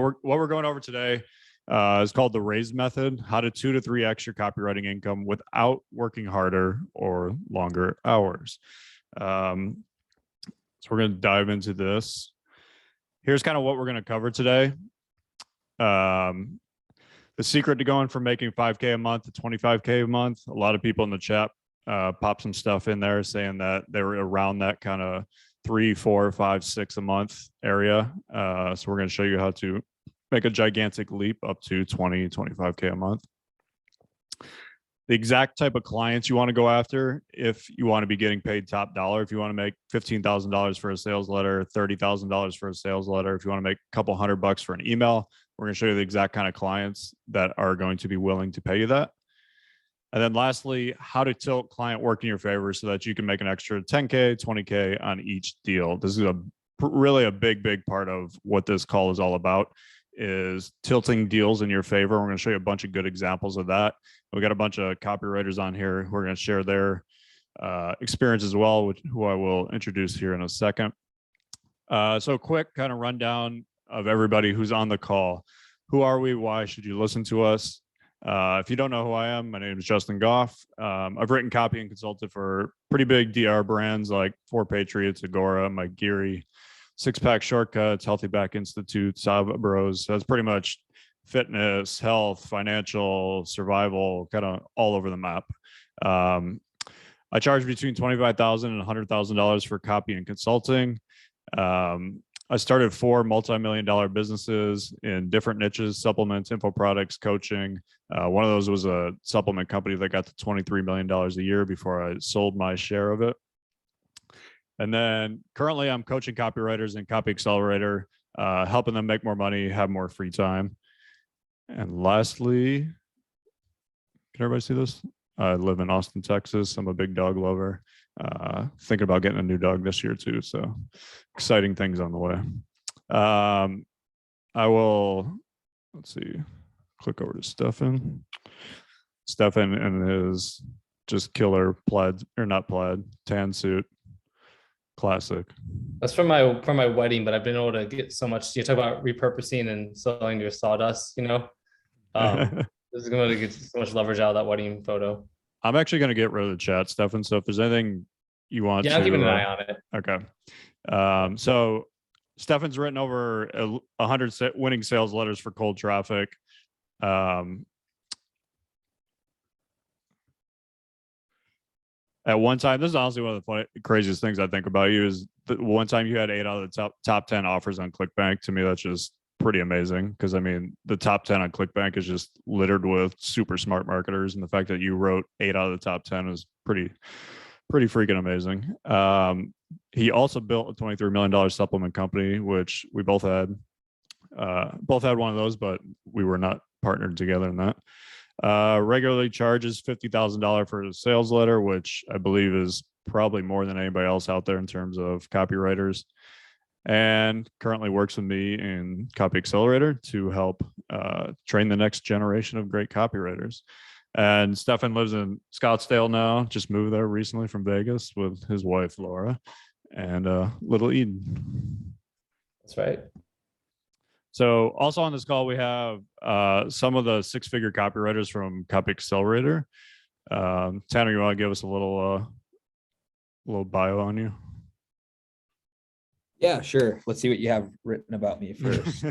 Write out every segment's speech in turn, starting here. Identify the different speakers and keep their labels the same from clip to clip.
Speaker 1: What we're going over today is called the RAISE method, how to 2 to 3x your copywriting income without working harder or longer hours. So we're going to dive into this. Here's kind of what we're going to cover today. The secret to going from making 5K a month to 25K a month. A lot of people in the chat pop some stuff in there saying that they're around that kind of 3, 4, 5, 6 a month area. So we're going to show you how to make a gigantic leap up to 20, 25K a month. The exact type of clients you want to go after if you want to be getting paid top dollar. If you want to make $15,000 for a sales letter, $30,000 for a sales letter, if you want to make a couple $100 for an email, we're going to show you the exact kind of clients that are going to be willing to pay you that. And then lastly, how to tilt client work in your favor so that you can make an extra 10K, 20K on each deal. This is really a big part of what this call is all about, is tilting deals in your favor. We're going to show you a bunch of good examples of that. We got a bunch of copywriters on here who are going to share their experience as well, who I will introduce here in a second. So quick kind of rundown of everybody who's on the call. Who are we? Why should you listen to us? If you don't know who I am, my name is Justin Goff. I've written copy and consulted for pretty big DR brands like 4 Patriots, Agora, Mike Geary, Six Pack Shortcuts, Healthy Back Institute, Sava Bros. So that's pretty much fitness, health, financial, survival, kind of all over the map. I charge between $25,000 and $100,000 for copy and consulting. I started 4 multi-million-dollar businesses in different niches: supplements, info products, coaching. One of those was a supplement company that got to $23 million a year before I sold my share of it. And then currently I'm coaching copywriters in Copy Accelerator, helping them make more money, have more free time. And lastly, can everybody see this? I live in Austin, Texas. I'm a big dog lover. Thinking about getting a new dog this year too. So exciting things on the way. I will, let's see, click over to Stefan. Stefan and his just killer plaid, or not plaid, tan suit. Classic.
Speaker 2: That's from my wedding, but I've been able to get so much. You talk about repurposing and selling your sawdust, you know. This is going to get so much leverage out of that wedding photo.
Speaker 1: I'm actually going to get rid of the chat, Stefan. So if there's anything you want to,
Speaker 2: I'm keeping an eye on it.
Speaker 1: Okay. So Stefan's written over 100 winning sales letters for cold traffic. At one time, this is honestly one of the craziest things I think about you, is that one time you had 8 out of the top 10 offers on ClickBank. To me, that's just pretty amazing, because I mean, the top 10 on ClickBank is just littered with super smart marketers, and the fact that you wrote 8 out of the top 10 is pretty freaking amazing. He also built a $23 million supplement company, which we both had. Both had one of those, but we were not partnered together in that. Regularly charges $50,000 for a sales letter, which I believe is probably more than anybody else out there in terms of copywriters, and currently works with me in Copy Accelerator to help train the next generation of great copywriters. And Stefan lives in Scottsdale now, just moved there recently from Vegas with his wife, Laura, and little Eden.
Speaker 2: That's right.
Speaker 1: So also on this call, we have some of the 6-figure copywriters from Copy Accelerator. Tanner, you want to give us a little bio on you?
Speaker 3: Yeah, sure. Let's see what you have written about me first.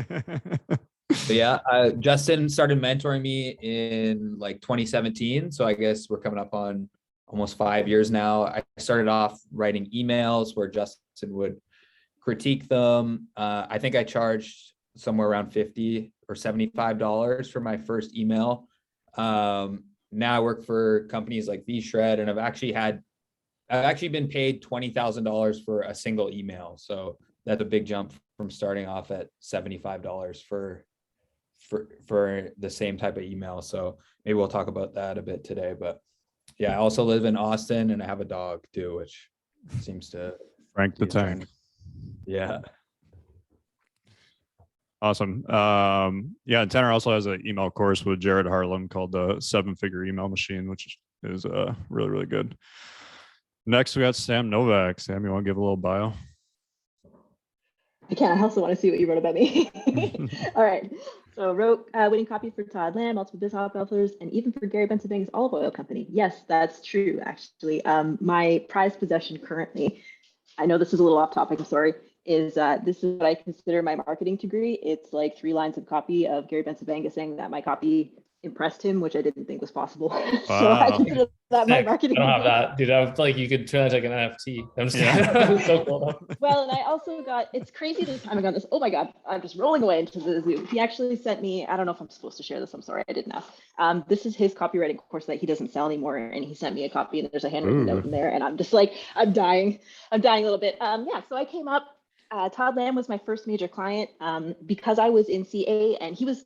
Speaker 3: So yeah, Justin started mentoring me in like 2017. So I guess we're coming up on almost 5 years now. I started off writing emails where Justin would critique them. I think I charged somewhere around $50 or $75 for my first email. Now I work for companies like VShred, and I've actually been paid $20,000 for a single email. So that's a big jump from starting off at $75 for the same type of email. So maybe we'll talk about that a bit today. But yeah, I also live in Austin, and I have a dog too, which seems to
Speaker 1: Frank the Tank.
Speaker 3: Yeah.
Speaker 1: Awesome. Yeah, and Tanner also has an email course with Jared Harlem called the 7-Figure Email Machine, which is really, really good. Next, we got Sam Novak. Sam, you want to give a little bio?
Speaker 4: I can. I also want to see what you wrote about me. All right. So wrote winning copy for Todd Lamb, multiple business authors, and even for Gary Bensabanga's olive oil company. Yes, that's true, actually. My prized possession currently, I know this is a little off topic, I'm sorry, is this is what I consider my marketing degree. It's like 3 lines of copy of Gary Bensabanga saying that my copy impressed him, which I didn't think was possible. So I
Speaker 1: Wow.
Speaker 4: consider that my
Speaker 2: Sick.
Speaker 4: marketing
Speaker 2: I don't have
Speaker 4: degree.
Speaker 2: that, dude. I feel like you could turn that into like an NFT. I'm just
Speaker 1: Yeah.
Speaker 2: so cool.
Speaker 4: Well, and I also got, it's crazy the time I got this. Oh my God, I'm just rolling away into the Zoom. He actually sent me, I don't know if I'm supposed to share this. I'm sorry, I didn't ask. This is his copywriting course that he doesn't sell anymore. And he sent me a copy and there's a handwritten note in there. And I'm just like, I'm dying a little bit. Yeah, so I came up, Todd Lamb was my first major client because I was in CA and he was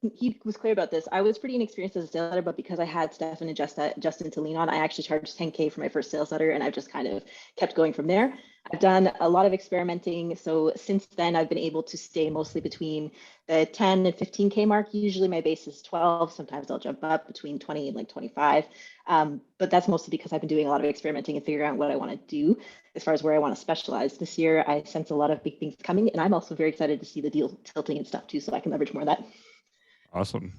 Speaker 4: clear about this. I was pretty inexperienced as a sales letter, but because I had Stefan and Justin to lean on, I actually charged 10K for my first sales letter and I've just kind of kept going from there. I've done a lot of experimenting. So since then, I've been able to stay mostly between the 10 and 15K mark. Usually my base is 12. Sometimes I'll jump up between 20 and like 25. But that's mostly because I've been doing a lot of experimenting and figuring out what I want to do as far as where I want to specialize. This year, I sense a lot of big things coming, and I'm also very excited to see the deal tilting and stuff too, so I can leverage more of that.
Speaker 1: Awesome.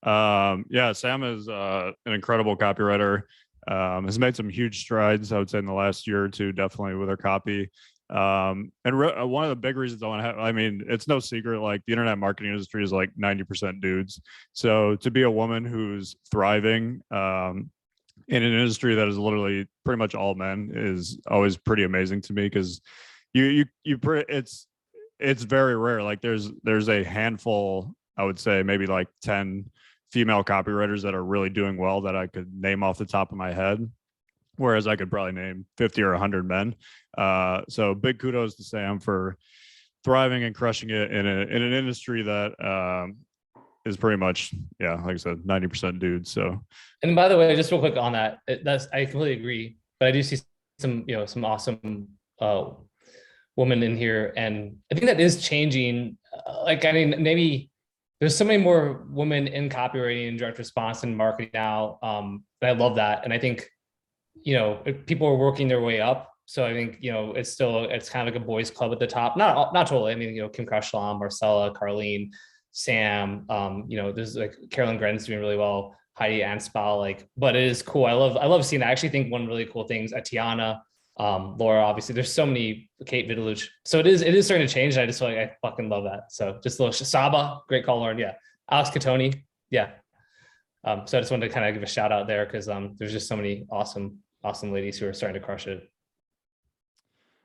Speaker 1: Yeah, Sam is an incredible copywriter. Has made some huge strides, I would say, in the last year or two, definitely with her copy. And one of the big reasons I want to have, I mean, it's no secret, like the internet marketing industry is like 90% dudes. So to be a woman who's thriving in an industry that is literally pretty much all men is always pretty amazing to me, because it's very rare. Like there's a handful, I would say maybe like 10 female copywriters that are really doing well that I could name off the top of my head, whereas I could probably name 50 or 100 men. So big kudos to Sam for thriving and crushing it in an industry that is pretty much, yeah, like I said, 90% dudes. So,
Speaker 2: and by the way, just real quick on that, I completely agree, but I do see some awesome women in here, and I think that is changing. Like, I mean, maybe there's so many more women in copywriting and direct response and marketing now. And I love that. And I think, people are working their way up. So I think, it's kind of like a boys club at the top. Not totally. I mean, Kim Kardashian, Marcella, Carlene, Sam, there's like Carolyn Gren's doing really well, Heidi Anspaugh, but it is cool. I love seeing that. I actually think one really cool thing is Atiana, Laura, obviously there's so many, Kate Vitaluch. So it is starting to change. And I just feel like I fucking love that. So just a little Saba, great call, Lauren. Yeah. Alex Catoni. Yeah. So I just wanted to kind of give a shout out there because there's just so many awesome ladies who are starting to crush it.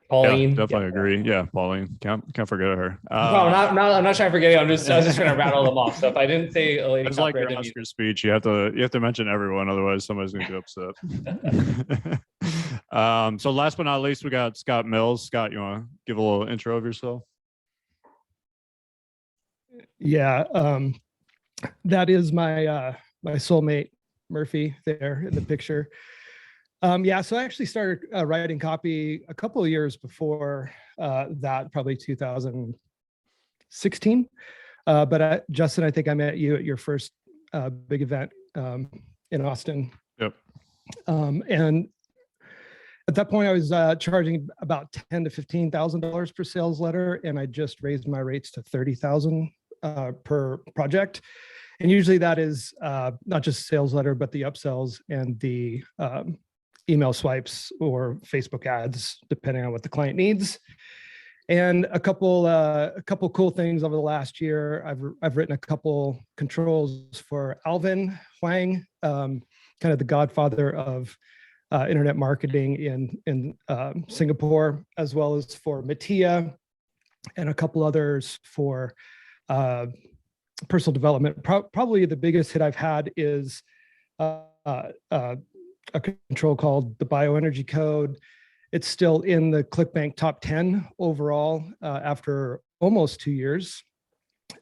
Speaker 2: Pauline.
Speaker 1: Yeah, definitely agree. Yeah, Pauline. Can't forget her.
Speaker 2: I'm not trying to forget you. I was just trying to rattle them off. So if I didn't say a lady,
Speaker 1: it's like your Oscar speech. You have to mention everyone, otherwise somebody's gonna get upset. So last but not least, we got Scott Mills. Scott, you want to give a little intro of yourself?
Speaker 5: Yeah, that is my soulmate Murphy there in the picture. Yeah, so I actually started writing copy a couple of years before that, probably 2016. But Justin, I think I met you at your first big event in Austin.
Speaker 1: Yep.
Speaker 5: And at that point, I was charging about $10,000 to $15,000 per sales letter, and I just raised my rates to $30,000 per project. And usually that is not just sales letter, but the upsells and the email swipes or Facebook ads, depending on what the client needs. And a couple cool things over the last year. I've written a couple controls for Alvin Huang, kind of the godfather of internet marketing in Singapore, as well as for Mattia, and a couple others for personal development. Probably the biggest hit I've had is a control called the bioenergy code. It's still in the ClickBank top 10 overall after almost 2 years.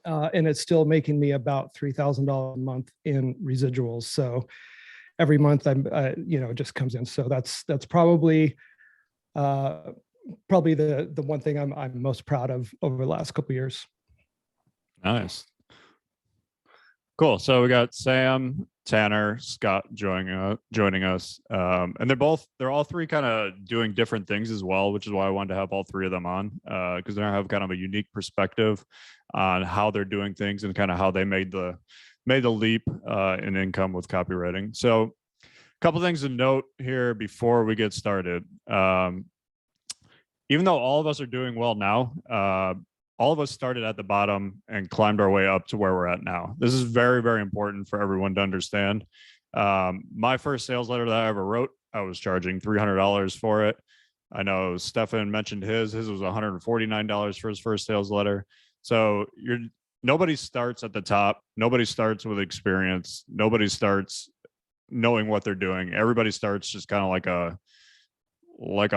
Speaker 5: And it's still making me about $3,000 a month in residuals. So every month it just comes in. So that's probably the one thing I'm most proud of over the last couple of years.
Speaker 1: Nice. Cool. So we got Sam Tanner, Scott joining us. And they're all three kind of doing different things as well, which is why I wanted to have all three of them on, because they have kind of a unique perspective on how they're doing things and kind of how they made the leap in income with copywriting. So a couple things to note here before we get started. Even though all of us are doing well now, all of us started at the bottom and climbed our way up to where we're at now. This is very, very important for everyone to understand. My first sales letter that I ever wrote, I was charging $300 for it. I know Stefan mentioned his was $149 for his first sales letter. So nobody starts at the top. Nobody starts with experience. Nobody starts knowing what they're doing. Everybody starts just kind of like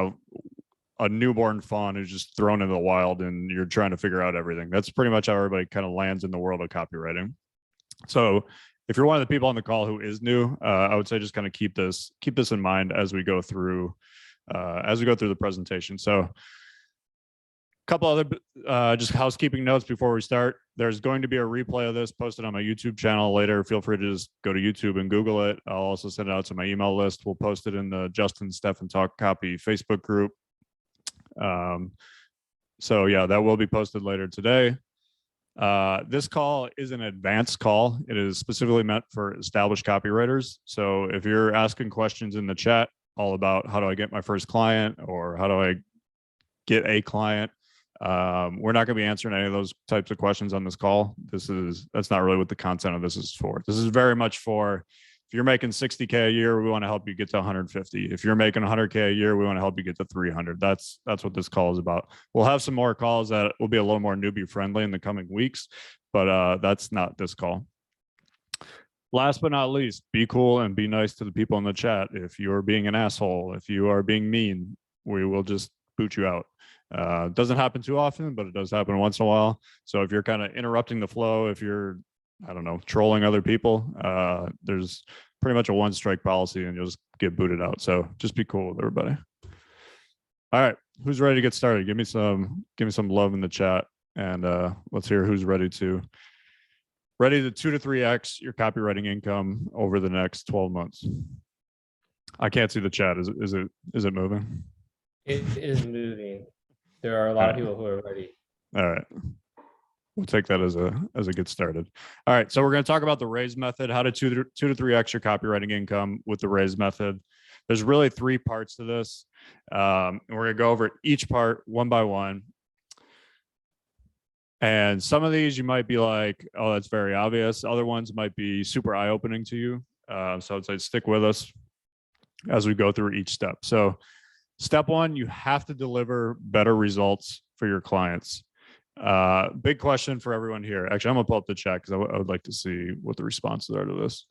Speaker 1: a newborn fawn who's just thrown into the wild and you're trying to figure out everything. That's pretty much how everybody kind of lands in the world of copywriting. So if you're one of the people on the call who is new, I would say just kind of keep this in mind as we go through the presentation. So a couple other just housekeeping notes before we start. There's going to be a replay of this posted on my YouTube channel later. Feel free to just go to YouTube and Google it. I'll also send it out to my email list. We'll post it in the Justin Stefan Talk Copy Facebook group. So yeah, that will be posted later today. This call is an advanced call. It is specifically meant for established copywriters. So if you're asking questions in the chat all about how do I get my first client or how do I get a client, we're not going to be answering any of those types of questions on this call. That's not really what the content of this is for. This is very much for, if you're making 60K a year, we want to help you get to 150. If you're making 100K a year, we want to help you get to 300. That's what this call is about. We'll have some more calls that will be a little more newbie friendly in the coming weeks, but that's not this call. Last but not least, be cool and be nice to the people in the chat. If you're being an asshole, if you are being mean, we will just boot you out. It doesn't happen too often, but it does happen once in a while. So if you're kind of interrupting the flow, if you're, I don't know, trolling other people, there's pretty much a one strike policy and you'll just get booted out. So just be cool with everybody. All right, who's ready to get started? Give me some love in the chat, and let's hear who's ready to 2 to 3x your copywriting income over the next 12 months. I can't see the chat. Is it moving?
Speaker 2: It is moving. There are a lot of people who are ready.
Speaker 1: All right. We'll take that as a get started. All right, so we're going to talk about the raise method, how to 2 to 3x your copywriting income with the raise method. There's really 3 parts to this. And we're going to go over each part one by one. And some of these you might be like, oh, that's very obvious. Other ones might be super eye-opening to you. So I'd say stick with us as we go through each step. So step 1, you have to deliver better results for your clients. Big question for everyone here. Actually, I'm gonna pull up the chat because I would like to see what the responses are to this.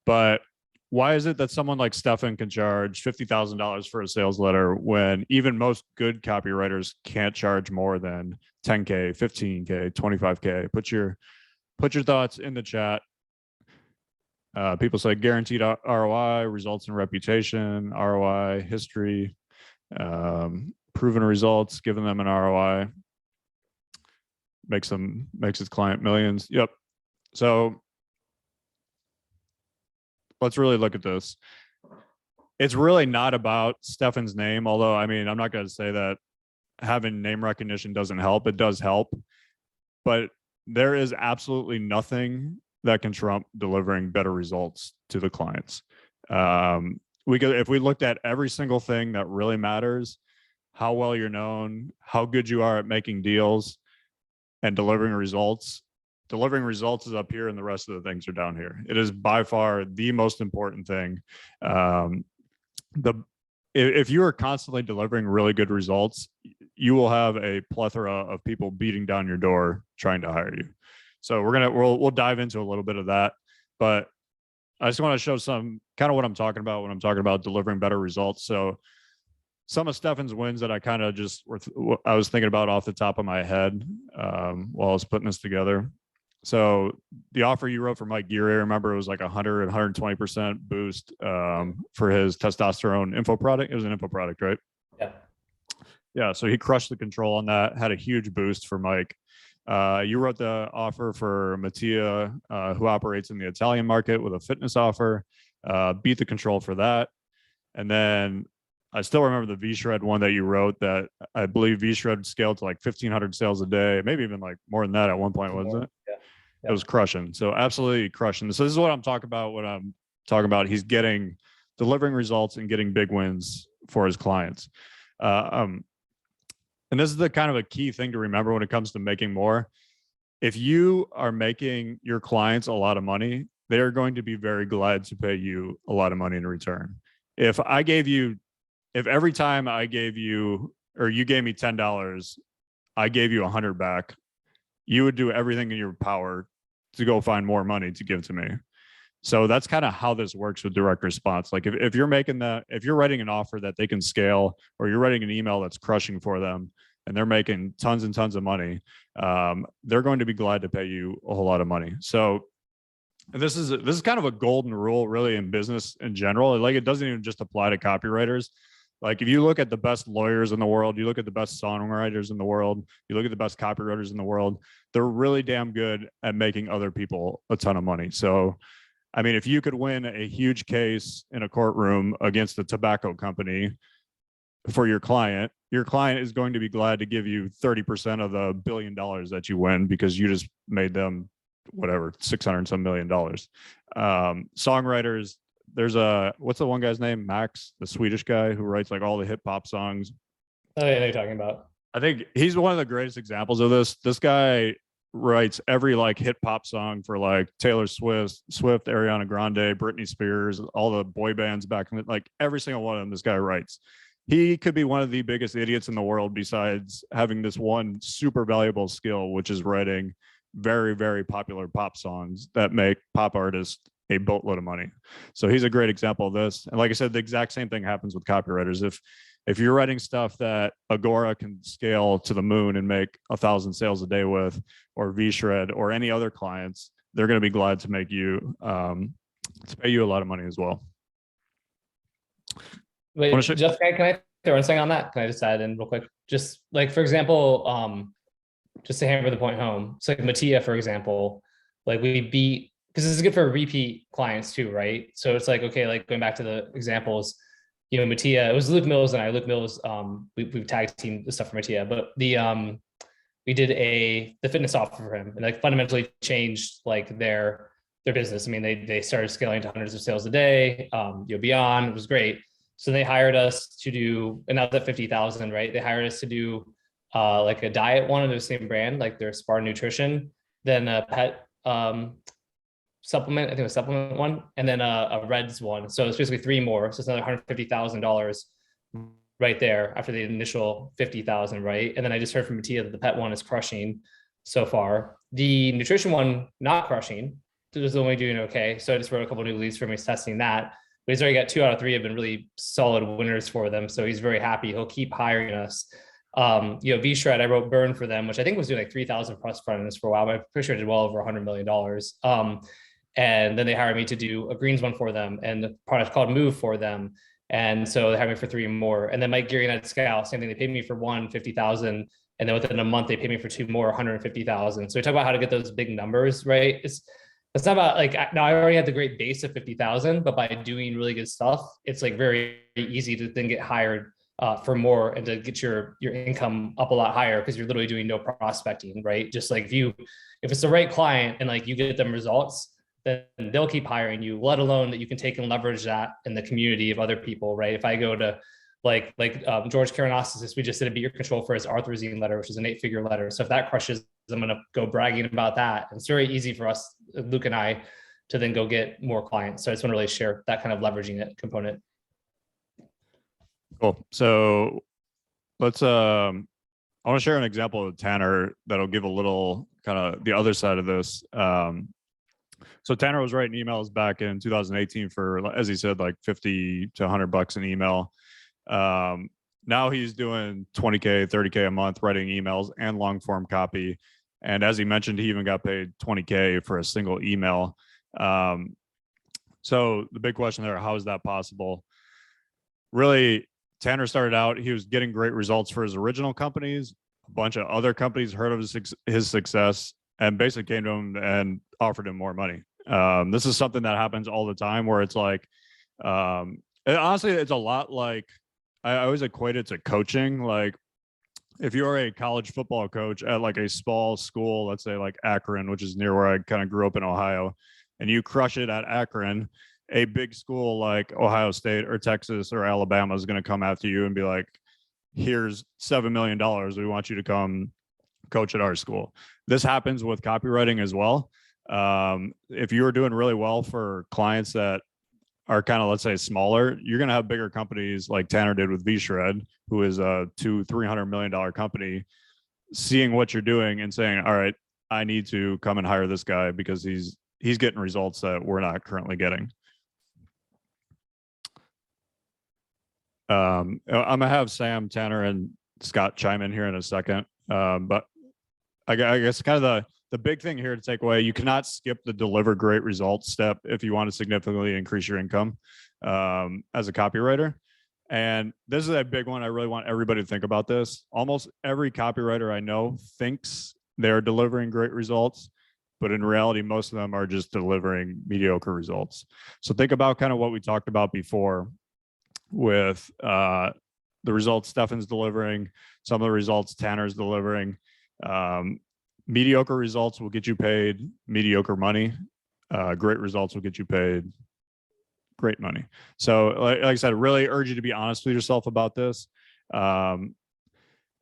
Speaker 1: But why is it that someone like Stefan can charge $50,000 for a sales letter when even most good copywriters can't charge more than 10K, 15K, 25K? Put your thoughts in the chat. People say guaranteed ROI, results in reputation, ROI, history, proven results, giving them an ROI. Makes his client millions. Yep. So let's really look at this. It's really not about Stefan's name, although, I mean, I'm not going to say that having name recognition doesn't help. It does help, but there is absolutely nothing that can trump delivering better results to the clients. If we looked at every single thing that really matters, how well you're known, how good you are at making deals, and delivering results is up here and the rest of the things are down here. It is by far the most important thing. If you are constantly delivering really good results, you will have a plethora of people beating down your door trying to hire you. So we'll dive into a little bit of that, but I just want to show some kind of what I'm talking about when I'm talking about delivering better results. So some of Stefan's wins that I kind of I was thinking about off the top of my head while I was putting this together. So the offer you wrote for Mike Geary, remember it was like 120% boost for his testosterone info product. It was an info product, right?
Speaker 2: Yeah.
Speaker 1: Yeah. So he crushed the control on that, had a huge boost for Mike. You wrote the offer for Mattia, who operates in the Italian market with a fitness offer, beat the control for that. And then I still remember the V-Shred one that you wrote that I believe V-Shred scaled to like 1,500 sales a day, maybe even like more than that at one point, wasn't it?
Speaker 2: Yeah.
Speaker 1: It was crushing. So absolutely crushing. So this is what I'm talking about when I'm talking about he's delivering results and getting big wins for his clients. And this is the kind of a key thing to remember when it comes to making more. If you are making your clients a lot of money, they are going to be very glad to pay you a lot of money in return. If every time I gave you, or you gave me $10, I gave you 100 back, you would do everything in your power to go find more money to give to me. So that's kind of how this works with direct response. Like if you're writing an offer that they can scale, or you're writing an email that's crushing for them and they're making tons and tons of money, they're going to be glad to pay you a whole lot of money. So this is kind of a golden rule really in business in general. Like it doesn't even just apply to copywriters. Like if you look at the best lawyers in the world, you look at the best songwriters in the world, you look at the best copywriters in the world, they're really damn good at making other people a ton of money. So, I mean, if you could win a huge case in a courtroom against a tobacco company for your client is going to be glad to give you 30% of the $1 billion that you win because you just made them whatever, 600 some $1 million. Songwriters, there's what's the one guy's name? Max, the Swedish guy who writes like all the hip hop songs.
Speaker 2: Oh yeah, I know you're talking about.
Speaker 1: I think he's one of the greatest examples of this. This guy writes every like hip hop song for like Taylor Swift, Ariana Grande, Britney Spears, all the boy bands back in like every single one of them. This guy writes. He could be one of the biggest idiots in the world besides having this one super valuable skill, which is writing very, very popular pop songs that make pop artists a boatload of money. So he's a great example of this. And like I said, the exact same thing happens with copywriters. If you're writing stuff that Agora can scale to the moon and make 1,000 sales a day with, or V-Shred or any other clients, they're going to be glad to make you to pay you a lot of money as well.
Speaker 2: Wait, Jeff, can I throw something on that? Can I just add in real quick? Just like, for example, just to hammer the point home. So like Mattia, for example, like we beat, because this is good for repeat clients too, right? So it's like, okay, like going back to the examples, you know, Mattia, it was Luke Mills and I. Luke Mills, we tag team the stuff for Mattia, but we did the fitness offer for him, and like fundamentally changed like their business. I mean, they started scaling to hundreds of sales a day, beyond. It was great. So they hired us to do, and now that 50,000, right? They hired us to do like a diet one of the same brand, like their Spartan Nutrition, then a pet supplement, I think it was supplement one, and then a Reds one. So it's basically 3 more. So it's another $150,000 right there after the initial 50,000, right? And then I just heard from Mattia that the pet one is crushing so far. The nutrition one, not crushing. It was only doing okay. So I just wrote a couple of new leads for him. He's testing that. But he's already got 2 out of 3 have been really solid winners for them. So he's very happy. He'll keep hiring us. V-Shred, I wrote Burn for them, which I think was doing like 3,000 plus front ends for a while, but I'm pretty sure I did well over $100 million. And then they hired me to do a greens one for them and the product called Move for them. And so they hired me for 3 more. And then Mike Geary and Scout, same thing. They paid me for 1, 50,000. And then within a month, they paid me for 2 more, 150,000. So we talk about how to get those big numbers, right? It's not about like, now I already had the great base of 50,000, but by doing really good stuff, it's like very easy to then get hired for more and to get your income up a lot higher because you're literally doing no prospecting, right? Just like if it's the right client and like you get them results, then they'll keep hiring you, let alone that you can take and leverage that in the community of other people, right? If I go to like George Karanakis, we just did a Be Your Control for his Arthrazine letter, which is an 8-figure letter. So if that crushes, I'm going to go bragging about that. And it's very easy for us, Luke and I, to then go get more clients. So I just want to really share that kind of leveraging it component.
Speaker 1: Cool. So let's, I want to share an example of Tanner that'll give a little kind of the other side of this. So Tanner was writing emails back in 2018 for, as he said, like 50 to $100 an email. Now he's doing 20K, 30K a month writing emails and long form copy. And as he mentioned, he even got paid 20K for a single email. So the big question there, how is that possible? Really, Tanner started out, he was getting great results for his original companies, a bunch of other companies heard of his success and basically came to him and offered him more money. This is something that happens all the time where it's like, and honestly, it's a lot like, I always equate it to coaching. Like if you're a college football coach at like a small school, let's say like Akron, which is near where I kind of grew up in Ohio, and you crush it at Akron, a big school like Ohio State or Texas or Alabama is going to come after you and be like, here's $7 million. We want you to come coach at our school. This happens with copywriting as well. If you're doing really well for clients that are kind of, let's say, smaller, you're going to have bigger companies like Tanner did with VShred, who is a $200-300 million company, seeing what you're doing and saying, all right, I need to come and hire this guy because he's getting results that we're not currently getting. I'm gonna have Sam, Tanner, and Scott chime in here in a second. But I guess kind of the big thing here to take away, you cannot skip the deliver great results step if you want to significantly increase your income as a copywriter. And this is a big one. I really want everybody to think about this. Almost every copywriter I know thinks they're delivering great results, but in reality, most of them are just delivering mediocre results. So think about kind of what we talked about before with the results Stefan's delivering, some of the results Tanner's delivering. Mediocre results will get you paid mediocre money. Great results will get you paid great money. So like I said, really urge you to be honest with yourself about this. And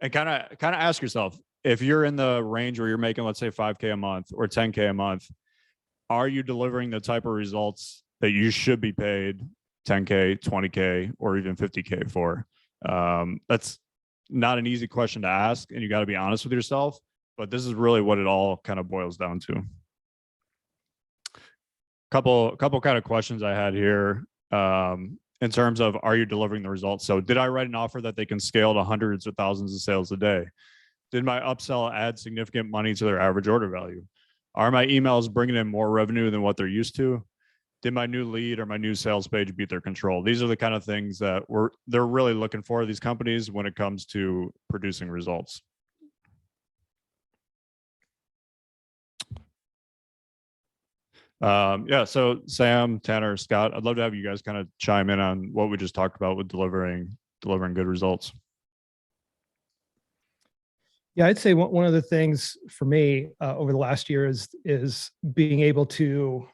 Speaker 1: kind of ask yourself, if you're in the range where you're making, let's say 5K a month or 10K a month, are you delivering the type of results that you should be paid 10K, 20K, or even 50K for? That's not an easy question to ask, and you got to be honest with yourself, but this is really what it all kind of boils down to. Couple kind of questions I had here in terms of, are you delivering the results? So did I write an offer that they can scale to hundreds or thousands of sales a day? Did my upsell add significant money to their average order value? Are my emails bringing in more revenue than what they're used to? Did my new lead or my new sales page beat their control? These are the kind of things that they're really looking for, these companies, when it comes to producing results. Yeah, so Sam, Tanner, Scott, I'd love to have you guys kind of chime in on what we just talked about with delivering good results.
Speaker 5: Yeah, I'd say one of the things for me over the last year is being able to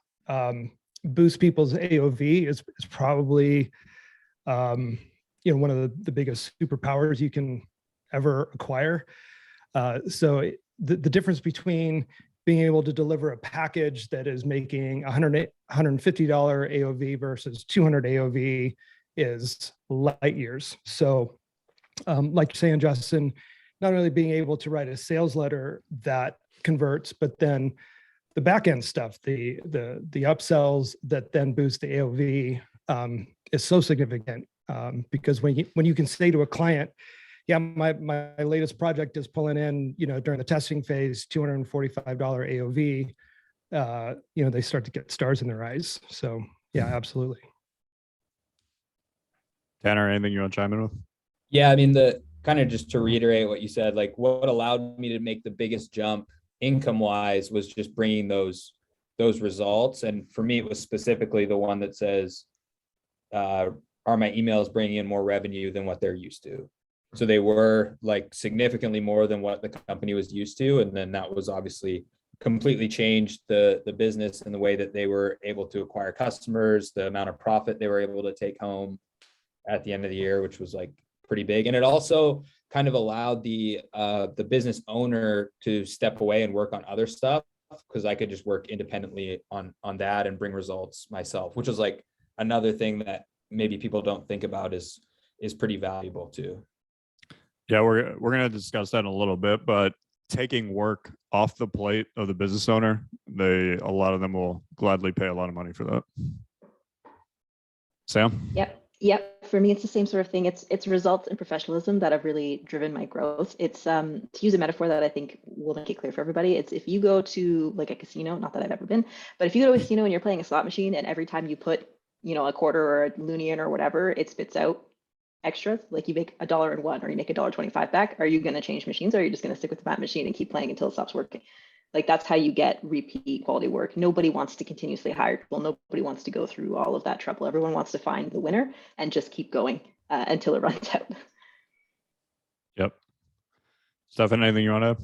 Speaker 5: boost people's AOV is probably one of the biggest superpowers you can ever acquire. So the difference between being able to deliver a package that is making $150 AOV versus 200 AOV is light years. So like you're saying, Justin, not only being able to write a sales letter that converts, but then the back end stuff, the upsells that then boost the AOV is so significant because when you can say to a client, yeah, my latest project is pulling in, during the testing phase, $245 AOV, they start to get stars in their eyes. So yeah, absolutely.
Speaker 1: Tanner, anything you want to chime in with?
Speaker 3: Yeah, I mean, the kind of just to reiterate what you said, like what allowed me to make the biggest jump income wise was just bringing those results. And for me, it was specifically the one that says, are my emails bringing in more revenue than what they're used to? So they were like significantly more than what the company was used to. And then that was obviously completely changed the business and the way that they were able to acquire customers, the amount of profit they were able to take home at the end of the year, which was like pretty big. And it also kind of allowed the business owner to step away and work on other stuff, because I could just work independently on that and bring results myself, which is like another thing that maybe people don't think about is pretty valuable too.
Speaker 1: Yeah, we're going to discuss that in a little bit, but taking work off the plate of the business owner, a lot of them will gladly pay a lot of money for that. Sam?
Speaker 4: Yep. For me, it's the same sort of thing. It's results and professionalism that have really driven my growth. It's to use a metaphor that I think will make it clear for everybody. It's if you go to like a casino, not that I've ever been, but if you go to a casino and you're playing a slot machine and every time you put, a quarter or a loonie in or whatever, it spits out extras, like you make $1.01 or you make $1.25 back, are you going to change machines, or are you just going to stick with that machine and keep playing until it stops working? Like that's how you get repeat quality work. Nobody wants to continuously hire people. Nobody wants to go through all of that trouble. Everyone wants to find the winner and just keep going until it runs out.
Speaker 1: Yep. Stefan, anything you want to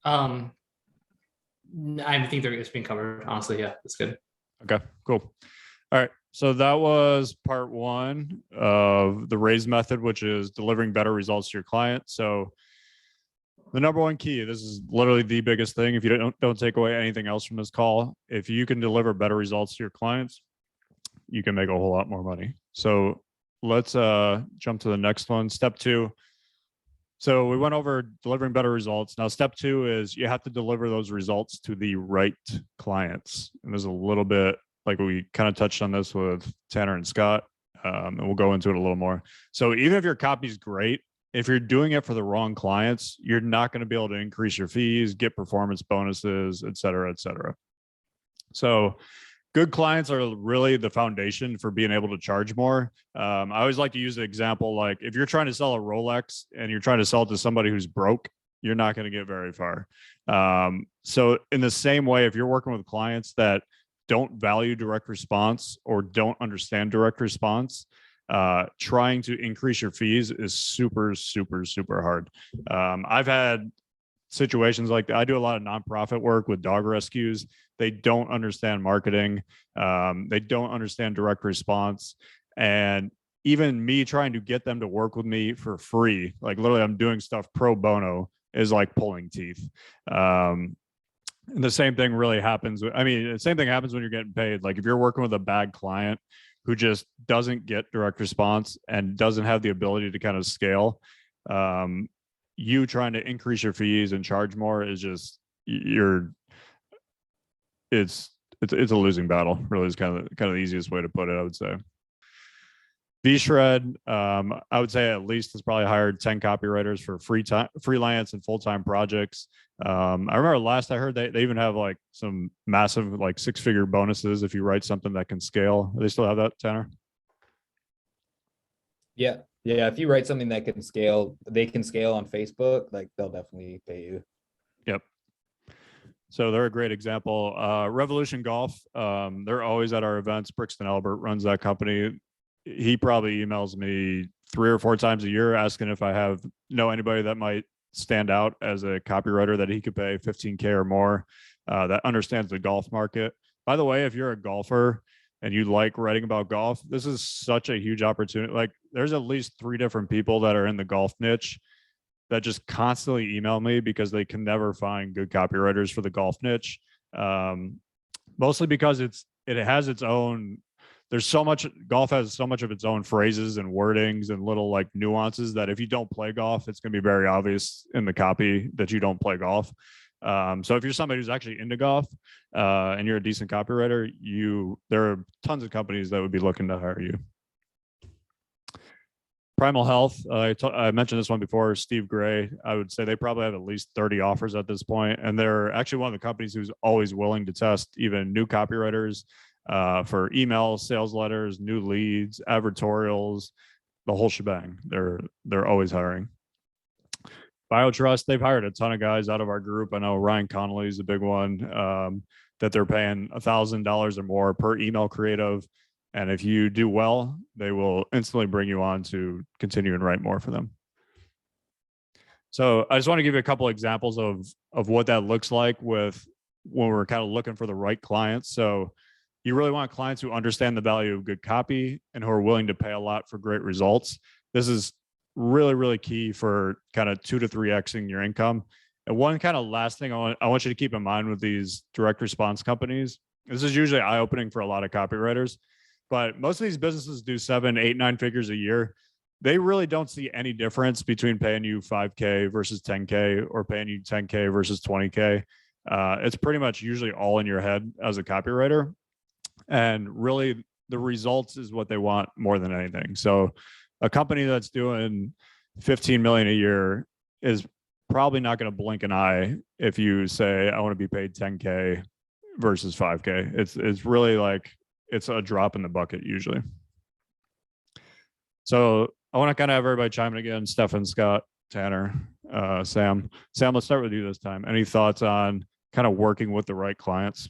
Speaker 1: add?
Speaker 2: I think it's been covered. Honestly, yeah, that's good.
Speaker 1: Okay, cool. All right. So that was part one of the RAISE method, which is delivering better results to your client. So the number one key, this is literally the biggest thing. If you don't take away anything else from this call, if you can deliver better results to your clients, you can make a whole lot more money. So let's jump to the next one. Step two. So we went over delivering better results. Now, step two is you have to deliver those results to the right clients. And there's a little bit like we kind of touched on this with Tanner and Scott, and we'll go into it a little more. So even if your copy is great, if you're doing it for the wrong clients, you're not going to be able to increase your fees, get performance bonuses, et cetera, et cetera. So good clients are really the foundation for being able to charge more. I always like to use the example, like if you're trying to sell a Rolex and you're trying to sell it to somebody who's broke, you're not going to get very far. So in the same way, if you're working with clients that don't value direct response or don't understand direct response, trying to increase your fees is super, super, super hard. I've had situations like that. I do a lot of nonprofit work with dog rescues. They don't understand marketing. They don't understand direct response. And even me trying to get them to work with me for free, like literally I'm doing stuff pro bono, is like pulling teeth. And the same thing really happens. The same thing happens when you're getting paid. Like if you're working with a bad client who just doesn't get direct response and doesn't have the ability to kind of scale, you trying to increase your fees and charge more is just it's a losing battle. Really, is kind of the easiest way to put it, I would say. VShred, I would say at least has probably hired 10 copywriters for freelance and full-time projects. I remember last I heard they even have like some massive like 6-figure bonuses if you write something that can scale. Do they still have that, Tanner?
Speaker 3: Yeah. If you write something that can scale, they can scale on Facebook, like they'll definitely pay you.
Speaker 1: Yep. So they're a great example. Revolution Golf, they're always at our events. Brixton Albert runs that company. He probably emails me 3 or 4 times a year asking if I know anybody that might stand out as a copywriter that he could pay $15K or more, that understands the golf market. By the way, if you're a golfer and you like writing about golf, this is such a huge opportunity. Like there's at least 3 different people that are in the golf niche that just constantly email me because they can never find good copywriters for the golf niche. Mostly because it has its own, golf has so much of its own phrases and wordings and little like nuances that if you don't play golf, it's going to be very obvious in the copy that you don't play golf. So if you're somebody who's actually into golf and you're a decent copywriter, there are tons of companies that would be looking to hire you. Primal Health, I mentioned this one before, Steve Gray. I would say they probably have at least 30 offers at this point, and they're actually one of the companies who's always willing to test even new copywriters for email, sales letters, new leads, advertorials, the whole shebang. They're always hiring. BioTrust, they've hired a ton of guys out of our group. I know Ryan Connolly is a big one, that they're paying $1,000 or more per email creative. And if you do well, they will instantly bring you on to continue and write more for them. So I just want to give you a couple examples of what that looks like when we're kind of looking for the right clients. So you really want clients who understand the value of good copy and who are willing to pay a lot for great results. This is really, really key for kind of 2 to 3xing your income. And one kind of last thing I want you to keep in mind with these direct response companies, this is usually eye-opening for a lot of copywriters, but most of these businesses do 7, 8, 9 figures a year. They really don't see any difference between paying you $5K versus $10K or paying you $10K versus $20K. It's pretty much usually all in your head as a copywriter. And really the results is what they want more than anything. So a company that's doing 15 million a year is probably not going to blink an eye if you say, I want to be paid 10K versus 5K. It's really like, it's a drop in the bucket usually. So I want to kind of have everybody chime in again. Stefan, Scott, Tanner, Sam. Sam, let's start with you this time. Any thoughts on kind of working with the right clients?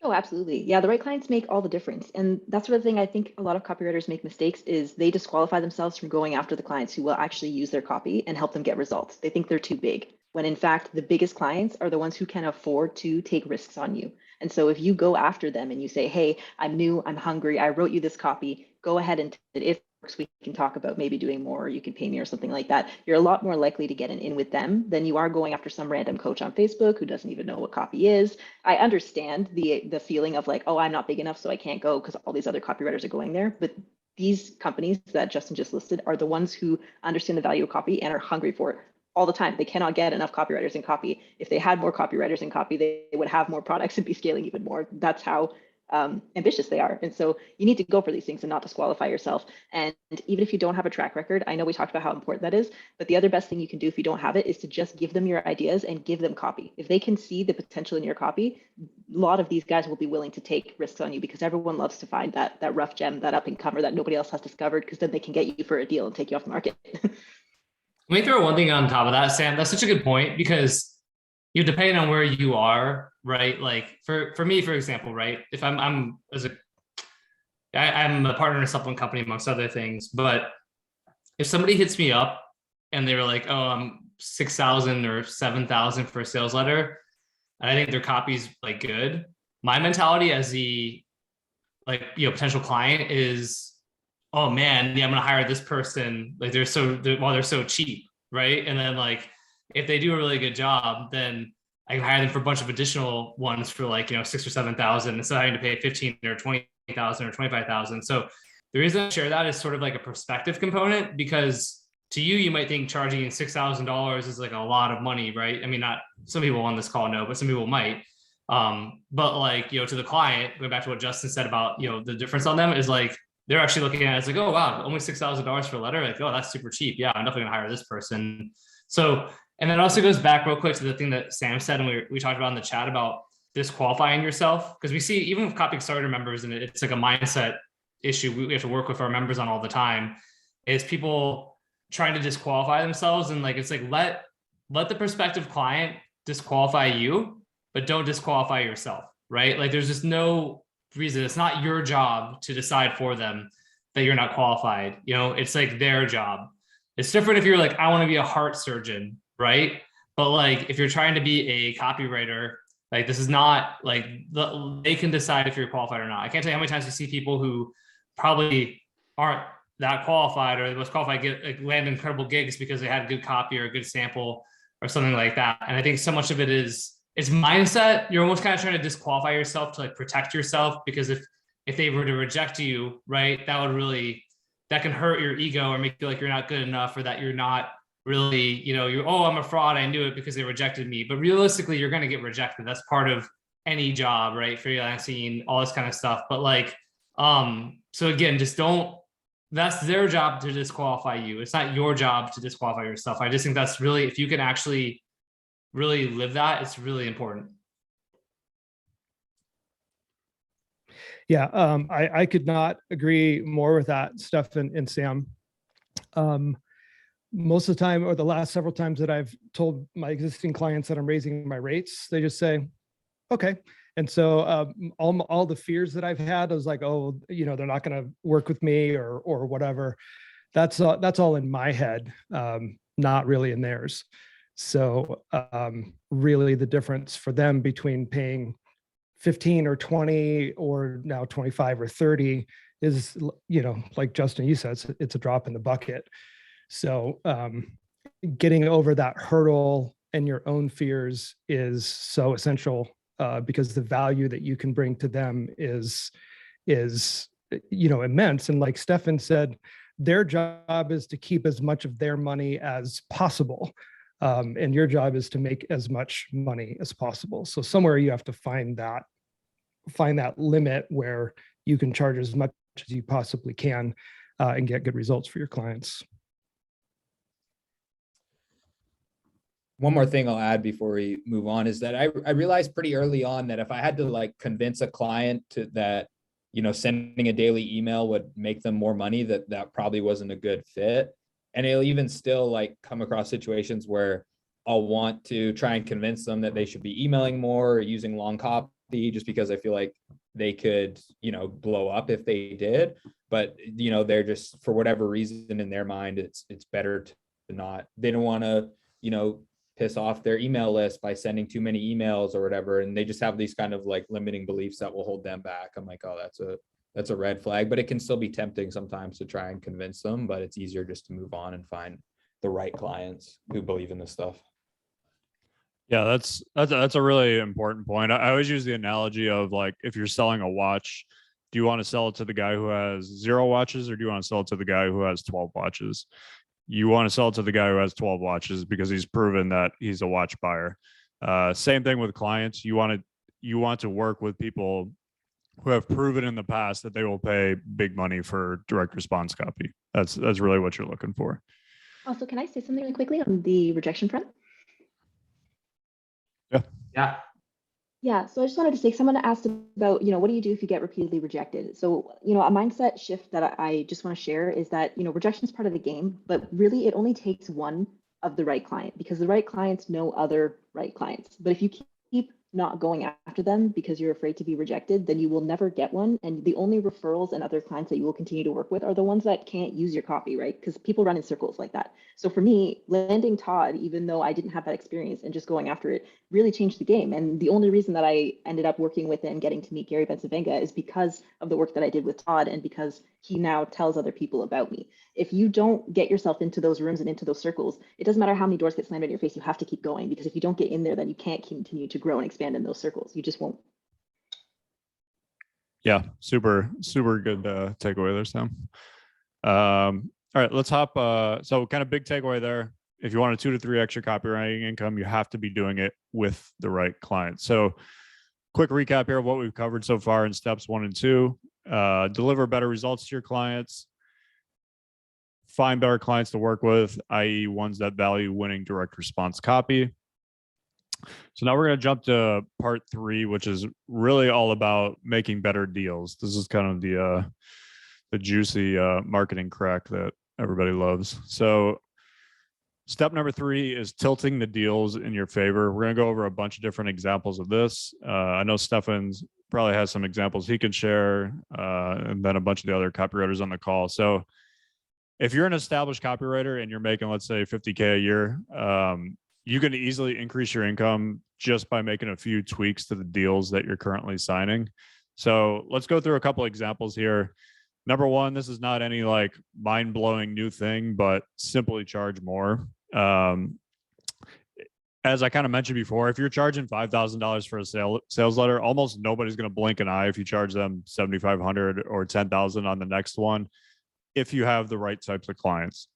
Speaker 4: Oh, absolutely. Yeah, the right clients make all the difference. And that's sort of thing I think a lot of copywriters make mistakes is they disqualify themselves from going after the clients who will actually use their copy and help them get results. They think they're too big, when in fact, the biggest clients are the ones who can afford to take risks on you. And so if you go after them and you say, hey, I'm new, I'm hungry, I wrote you this copy, go ahead and if it works, we can talk about maybe doing more, or you can pay me or something like that. You're a lot more likely to get an in with them than you are going after some random coach on Facebook who doesn't even know what copy is. I understand the feeling of like, oh, I'm not big enough, so I can't go because all these other copywriters are going there. But these companies that Justin just listed are the ones who understand the value of copy and are hungry for it all the time. They cannot get enough copywriters in copy. If they had more copywriters in copy, they would have more products and be scaling even more. That's how ambitious they are. And so you need to go for these things and not disqualify yourself. And even if you don't have a track record, I know we talked about how important that is, but the other best thing you can do if you don't have it is to just give them your ideas and give them copy. If they can see the potential in your copy, a lot of these guys will be willing to take risks on you because everyone loves to find that rough gem, that up and comer that nobody else has discovered, because then they can get you for a deal and take you off the market.
Speaker 2: Let me throw one thing on top of that, Sam. That's such a good point because depending on where you are, right? Like for me, for example, right? If I'm a partner in a supplement company amongst other things, but if somebody hits me up and they were like, oh, I'm 6,000 or 7,000 for a sales letter, and I think their copy's like good, my mentality as the potential client is, oh man, yeah, I'm gonna hire this person. Like they're so cheap, right? And then like if they do a really good job, then I can hire them for a bunch of additional ones for like 6,000 or 7,000 instead of having to pay 15 or 20,000 or 25,000. So the reason I share that is sort of like a perspective component, because to you, you might think charging $6,000 is like a lot of money, right? I mean, not some people on this call know, but some people might. But like to the client, going back to what Justin said about the difference on them is like, they're actually looking at it as like, oh, wow, only $6,000 for a letter. Like, oh, that's super cheap. Yeah, I'm definitely gonna hire this person. So, and then also goes back real quick to the thing that Sam said, and we talked about in the chat about disqualifying yourself. Because we see, even with Copy Accelerator members, and it's like a mindset issue we have to work with our members on all the time, is people trying to disqualify themselves. And like, it's like, let the prospective client disqualify you, but don't disqualify yourself, right? Like there's just no reason. It's not your job to decide for them that you're not qualified. It's like their job. It's different if you're like, I want to be a heart surgeon, right? But like if you're trying to be a copywriter, like this is not like they can decide if you're qualified or not. I can't tell you how many times you see people who probably aren't that qualified or the most qualified land incredible gigs because they had good copy or a good sample or something like that. And I think so much of it is it's mindset. You're almost kind of trying to disqualify yourself to like protect yourself, because if they were to reject you, right, that can hurt your ego or make you feel like you're not good enough, or that you're not really, you're, oh, I'm a fraud, I knew it because they rejected me. But realistically, you're going to get rejected. That's part of any job, right? Freelancing, all this kind of stuff. But like, so again, just that's their job to disqualify you. It's not your job to disqualify yourself. I just think that's really, if you can actually really live that, it's really important.
Speaker 5: Yeah, I could not agree more with that, Stefan and Sam. Most of the time, or the last several times that I've told my existing clients that I'm raising my rates, they just say, okay. And so all the fears that I've had, I was like, oh, they're not going to work with me or whatever. That's all in my head, not really in theirs. So really the difference for them between paying 15 or 20 or now 25 or 30 is, like Justin, you said, it's a drop in the bucket. So getting over that hurdle and your own fears is so essential, because the value that you can bring to them is immense. And like Stefan said, their job is to keep as much of their money as possible. And your job is to make as much money as possible. So somewhere you have to find that limit where you can charge as much as you possibly can and get good results for your clients.
Speaker 3: One more thing I'll add before we move on is that I realized pretty early on that if I had to like convince a client that, sending a daily email would make them more money, that probably wasn't a good fit. And it'll even still like come across situations where I'll want to try and convince them that they should be emailing more or using long copy, just because I feel like they could, blow up if they did. But, they're just, for whatever reason in their mind, it's better to not, they don't want to, piss off their email list by sending too many emails or whatever. And they just have these kind of like limiting beliefs that will hold them back. I'm like, oh, that's a red flag, but it can still be tempting sometimes to try and convince them, but it's easier just to move on and find the right clients who believe in this stuff.
Speaker 1: Yeah, that's a really important point. I always use the analogy of like, if you're selling a watch, do you want to sell it to the guy who has 0 watches, or do you want to sell it to the guy who has 12 watches? You want to sell it to the guy who has 12 watches because he's proven that he's a watch buyer. Same thing with clients. You want to work with people who have proven in the past that they will pay big money for direct response copy. That's really what you're looking for.
Speaker 4: Also, can I say something really quickly on the rejection front?
Speaker 2: Yeah.
Speaker 4: Yeah, so I just wanted to say, someone asked about, what do you do if you get repeatedly rejected? So, a mindset shift that I just want to share is that, rejection is part of the game, but really it only takes one of the right client, because the right clients know other right clients. But if you keep not going after them because you're afraid to be rejected, then you will never get one. And the only referrals and other clients that you will continue to work with are the ones that can't use your copy, right? Because people run in circles like that. So for me, landing Todd, even though I didn't have that experience, and just going after it really changed the game. And the only reason that I ended up working with and getting to meet Gary Bencivenga is because of the work that I did with Todd, and because he now tells other people about me. If you don't get yourself into those rooms and into those circles, it doesn't matter how many doors get slammed in your face, you have to keep going, because if you don't get in there, then you can't continue to grow and expand in those circles. You just won't.
Speaker 1: Yeah, super good takeaway there, Sam. All right, let's hop. So kind of big takeaway there. If you want a 2 to 3 extra copywriting income, you have to be doing it with the right client. So quick recap here of what we've covered so far in steps 1 and 2. Deliver better results to your clients. Find better clients to work with, i.e. ones that value winning direct response copy. So now we're going to jump to part 3, which is really all about making better deals. This is kind of the juicy marketing crack that everybody loves. So step number 3 is tilting the deals in your favor. We're going to go over a bunch of different examples of this. I know Stefan's probably has some examples he could share, and then a bunch of the other copywriters on the call. So if you're an established copywriter and you're making, let's say, $50K a year, you can easily increase your income just by making a few tweaks to the deals that you're currently signing. So let's go through a couple examples here. Number 1, this is not any like mind-blowing new thing, but simply charge more. As I kind of mentioned before, if you're charging $5,000 for a sales letter, almost nobody's going to blink an eye if you charge them $7,500 or $10,000 on the next one, if you have the right types of clients.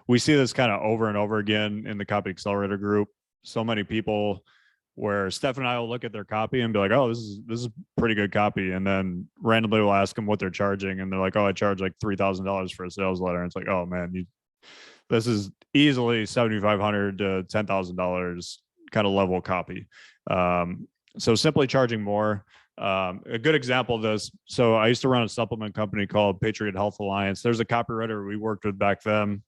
Speaker 1: We see this kind of over and over again in the Copy Accelerator group. So many people where Steph and I will look at their copy and be like, oh, this is pretty good copy. And then randomly we'll ask them what they're charging. And they're like, oh, I charge like $3,000 for a sales letter. And it's like, oh man, this is easily $7,500 to $10,000 kind of level copy. So simply charging more. A good example of this. So I used to run a supplement company called Patriot Health Alliance. There's a copywriter we worked with back then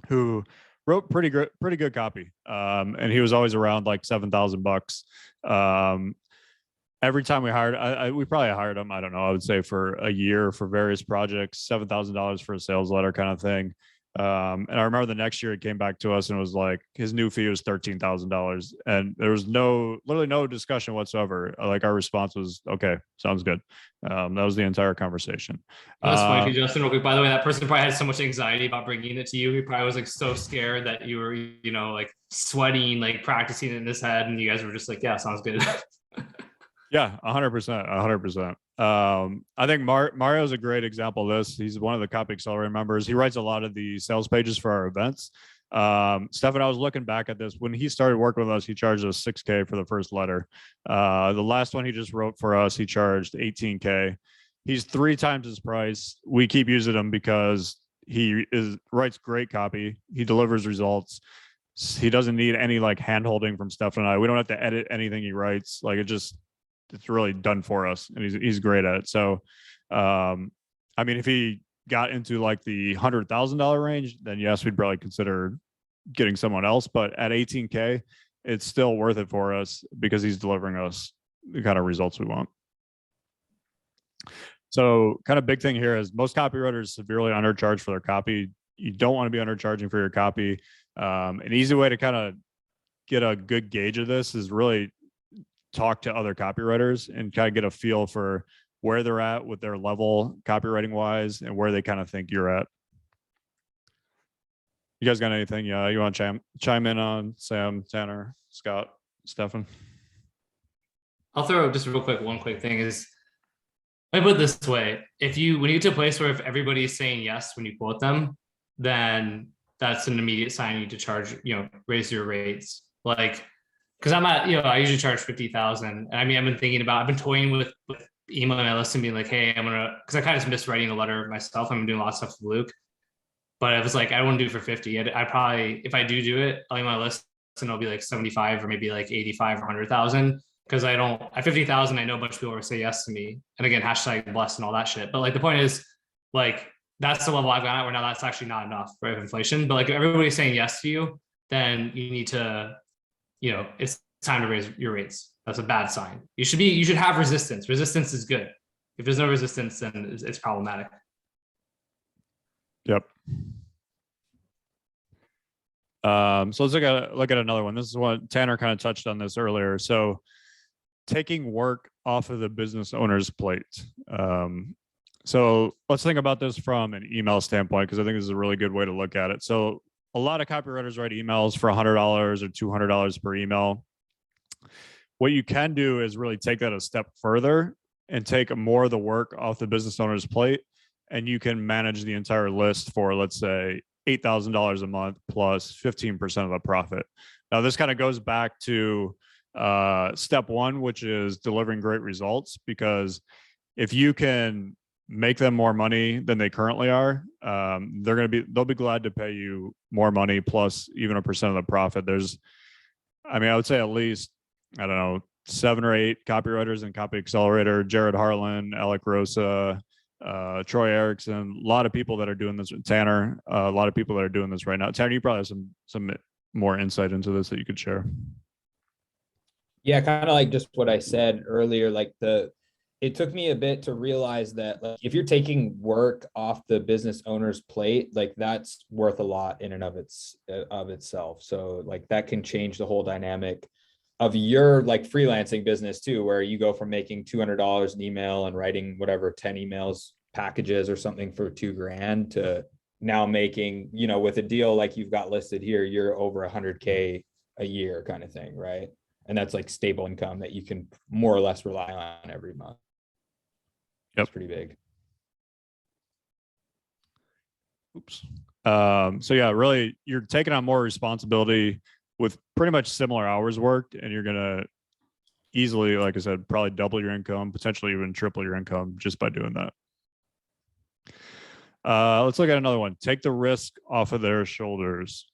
Speaker 1: who wrote pretty good copy. And he was always around like $7,000. Every time we hired, we probably hired him, I don't know, I would say for a year for various projects, $7,000 for a sales letter kind of thing. And I remember the next year it came back to us and it was like his new fee was $13,000, and there was literally no discussion whatsoever. Like our response was, okay, sounds good. That was the entire conversation.
Speaker 2: That's funny, Justin. Real quick, by the way, that person probably had so much anxiety about bringing it to you. He probably was like so scared that you were, like sweating, like practicing in his head, and you guys were just like, yeah, sounds good.
Speaker 1: Yeah, 100%. I think Mario is a great example of this. He's one of the Copy Accelerator members. He writes a lot of the sales pages for our events. Stefan, I was looking back at this. When he started working with us, he charged us $6K for the first letter. The last one he just wrote for us, he charged $18K. He's 3 times his price. We keep using him because he writes great copy. He delivers results. He doesn't need any like hand holding from Stefan and I. We don't have to edit anything he writes. Like it's really done for us, and he's great at it. So, I mean, if he got into like the $100,000 range, then yes, we'd probably consider getting someone else. But at 18K, it's still worth it for us because he's delivering us the kind of results we want. So, kind of big thing here is most copywriters severely undercharge for their copy. You don't want to be undercharging for your copy. An easy way to kind of get a good gauge of this is really talk to other copywriters and kind of get a feel for where they're at with their level copywriting wise and where they kind of think you're at. You guys got anything you want to chime in on? Sam, Tanner, Scott, Stefan?
Speaker 2: I'll throw just real quick, one quick thing is, let me put it this way. When you get to a place where if everybody's saying yes when you quote them, then that's an immediate sign you need to charge, raise your rates. Like, because I'm at, I usually charge 50,000. I mean, I've been toying with emailing my list and being like, hey, because I kind of missed writing a letter myself. I'm doing a lot of stuff with Luke, but I was like, I don't want to do it for 50. I probably, if I do it, I'll email my list and it'll be like 75 or maybe like 85 or 100,000. Because at 50,000, I know a bunch of people will say yes to me. And again, hashtag blessed and all that shit. But like the point is, like, that's the level I've gone at where now that's actually not enough for inflation. But like if everybody's saying yes to you, then you need to, it's time to raise your rates. That's a bad sign. You should have resistance. Resistance is good. If there's no resistance, then it's problematic.
Speaker 1: Yep. So let's look at another one. This is what Tanner kind of touched on this earlier. So taking work off of the business owner's plate. So let's think about this from an email standpoint, because I think this is a really good way to look at it. So a lot of copywriters write emails for $100 or $200 per email. What you can do is really take that a step further and take more of the work off the business owner's plate, and you can manage the entire list for, let's say, $8,000 a month plus 15% of the profit. Now, this kind of goes back to step one, which is delivering great results, because if you can make them more money than they currently are, they'll be glad to pay you more money plus even a percent of the profit. I would say at least, I don't know, 7 or 8 copywriters in Copy Accelerator, Jared Harlan, Alec Rosa, Troy Erickson, a lot of people that are doing this. Tanner, a lot of people that are doing this right now. Tanner, you probably have some more insight into this that you could share.
Speaker 3: Yeah, kind of like just what I said earlier, like it took me a bit to realize that, like, if you're taking work off the business owner's plate, like that's worth a lot in and of itself. So like that can change the whole dynamic of your like freelancing business too, where you go from making $200 an email and writing whatever 10 emails packages or something for $2,000 to now making, with a deal like you've got listed here, you're over 100K a year kind of thing, right? And that's like stable income that you can more or less rely on every month.
Speaker 1: Yep.
Speaker 3: That's pretty big.
Speaker 1: Oops. So yeah, really, you're taking on more responsibility with pretty much similar hours worked, and you're gonna easily, like I said, probably double your income, potentially even triple your income just by doing that. Let's look at another one. Take the risk off of their shoulders.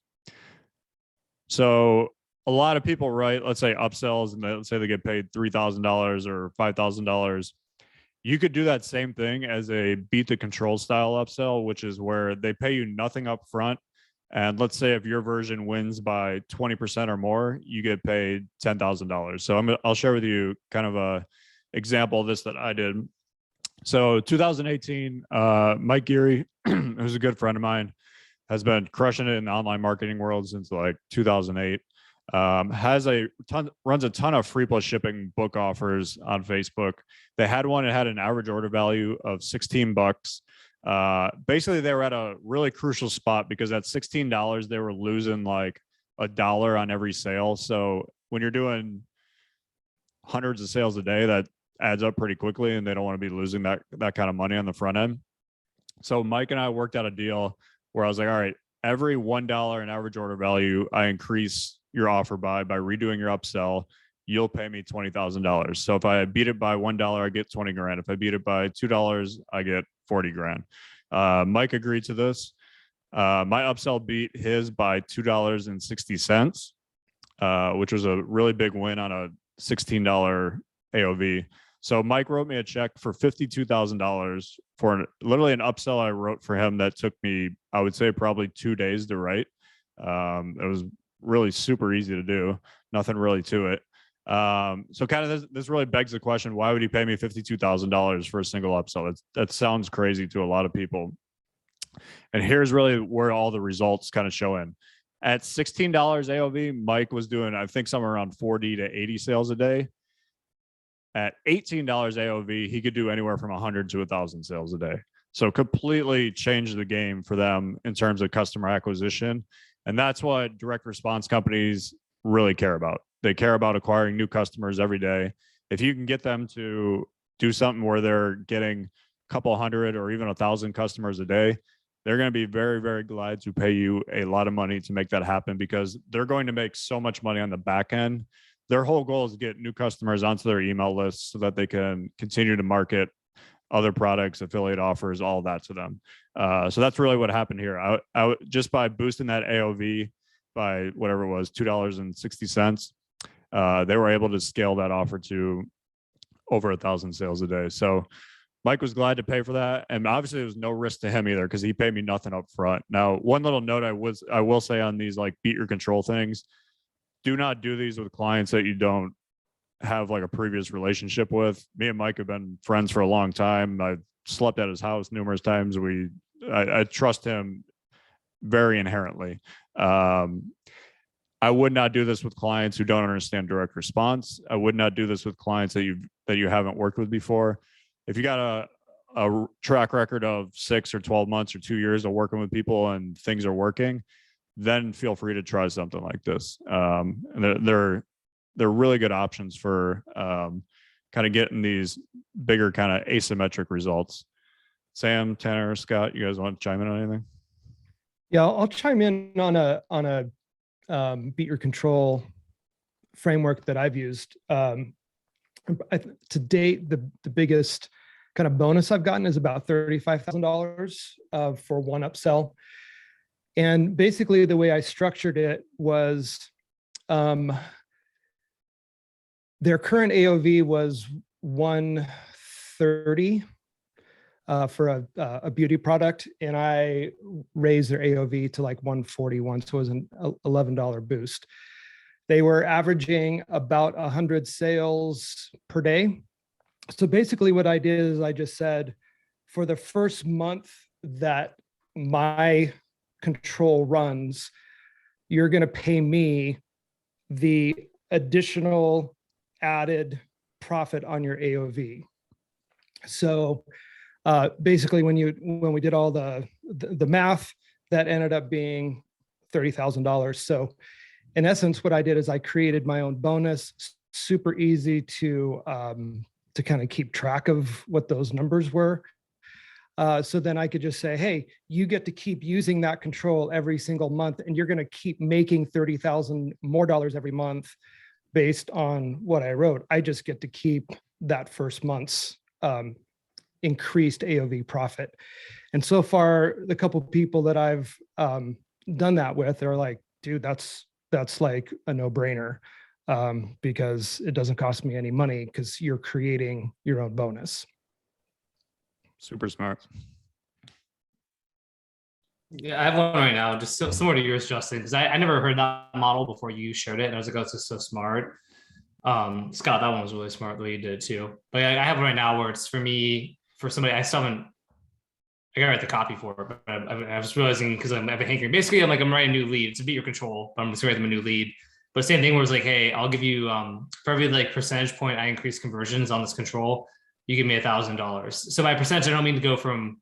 Speaker 1: So a lot of people write, let's say, upsells, and let's say they get paid $3,000 or $5,000. You could do that same thing as a beat the control style upsell, which is where they pay you nothing up front. And let's say if your version wins by 20% or more, you get paid $10,000. So I'll share with you kind of a example of this that I did. So 2018, Mike Geary, who's a good friend of mine, has been crushing it in the online marketing world since like 2008. Runs a ton of free plus shipping book offers on Facebook. They had one that had an average order value of $16. Basically, they were at a really crucial spot because at $16, they were losing like $1 on every sale. So when you're doing hundreds of sales a day, that adds up pretty quickly, and they don't want to be losing that kind of money on the front end. So Mike and I worked out a deal where I was like, all right, every $1 in average order value I increase your offer by redoing your upsell, you'll pay me $20,000. So if I beat it by $1, I get 20 grand. If I beat it by $2, I get 40 grand. Mike agreed to this. My upsell beat his by $2.60, which was a really big win on a $16 AOV. So Mike wrote me a check for $52,000 for literally an upsell I wrote for him that took me, I would say, probably 2 days to write. It was really super easy to do, nothing really to it. So kind of this really begs the question, why would he pay me $52,000 for a single upsell? That sounds crazy to a lot of people. And here's really where all the results kind of show in. At $16 AOV, Mike was doing, I think, somewhere around 40 to 80 sales a day. At $18 AOV, he could do anywhere from 100 to 1,000 sales a day. So completely changed the game for them in terms of customer acquisition. And that's what direct response companies really care about. They care about acquiring new customers every day. If you can get them to do something where they're getting a couple hundred or even 1,000 customers a day, they're going to be very, very glad to pay you a lot of money to make that happen, because they're going to make so much money on the back end. Their whole goal is to get new customers onto their email list so that they can continue to market other products, affiliate offers, all that to them. So that's really what happened here. I just by boosting that AOV by whatever it was, $2.60, they were able to scale that offer to over 1,000 sales a day. So Mike was glad to pay for that. And obviously there was no risk to him either, because he paid me nothing up front. Now, one little note I will say on these like beat your control things, do not do these with clients that you don't have like a previous relationship with. Me and Mike have been friends for a long time. I've slept at his house numerous times. I trust him very inherently. I would not do this with clients who don't understand direct response. I would not do this with clients that you haven't worked with before. If you got a track record of 6 or 12 months or 2 years of working with people and things are working, then feel free to try something like this. And they're really good options for kind of getting these bigger kind of asymmetric results. Sam, Tanner, Scott, you guys want to chime in on anything?
Speaker 5: Yeah, I'll chime in on a beat your control framework that I've used. To date, the biggest kind of bonus I've gotten is about $35,000 for one upsell. And basically the way I structured it was their current AOV was 130 for a beauty product, and I raised their AOV to like 141, so it was an $11 boost. They were averaging about 100 sales per day. So basically what I did is I just said, for the first month that my control runs, you're going to pay me the additional added profit on your AOV. So basically when we did all the math, that ended up being $30,000. So in essence, what I did is I created my own bonus, super easy to kind of keep track of what those numbers were. So then I could just say, hey, you get to keep using that control every single month, and you're going to keep making $30,000 more every month based on what I wrote. I just get to keep that first month's increased AOV profit. And so far, the couple of people that I've done that with are like, dude, that's like a no-brainer, because it doesn't cost me any money because you're creating your own bonus.
Speaker 1: Super smart.
Speaker 2: Yeah, I have one right now, just similar to yours, Justin, because I never heard that model before you shared it, and I was like, oh, this is so smart. Scott, that one was really smart the way you did it too. But I have one right now where it's for me, for somebody I still haven't, I gotta write the copy for it, but I was realizing, because I've been hankering. Basically, I'm writing a new lead. It's a beat your control, but I'm just writing them a new lead. But same thing where it's like, hey, I'll give you for every like percentage point I increase conversions on this control, you give me $1,000. So by percentage, I don't mean to go from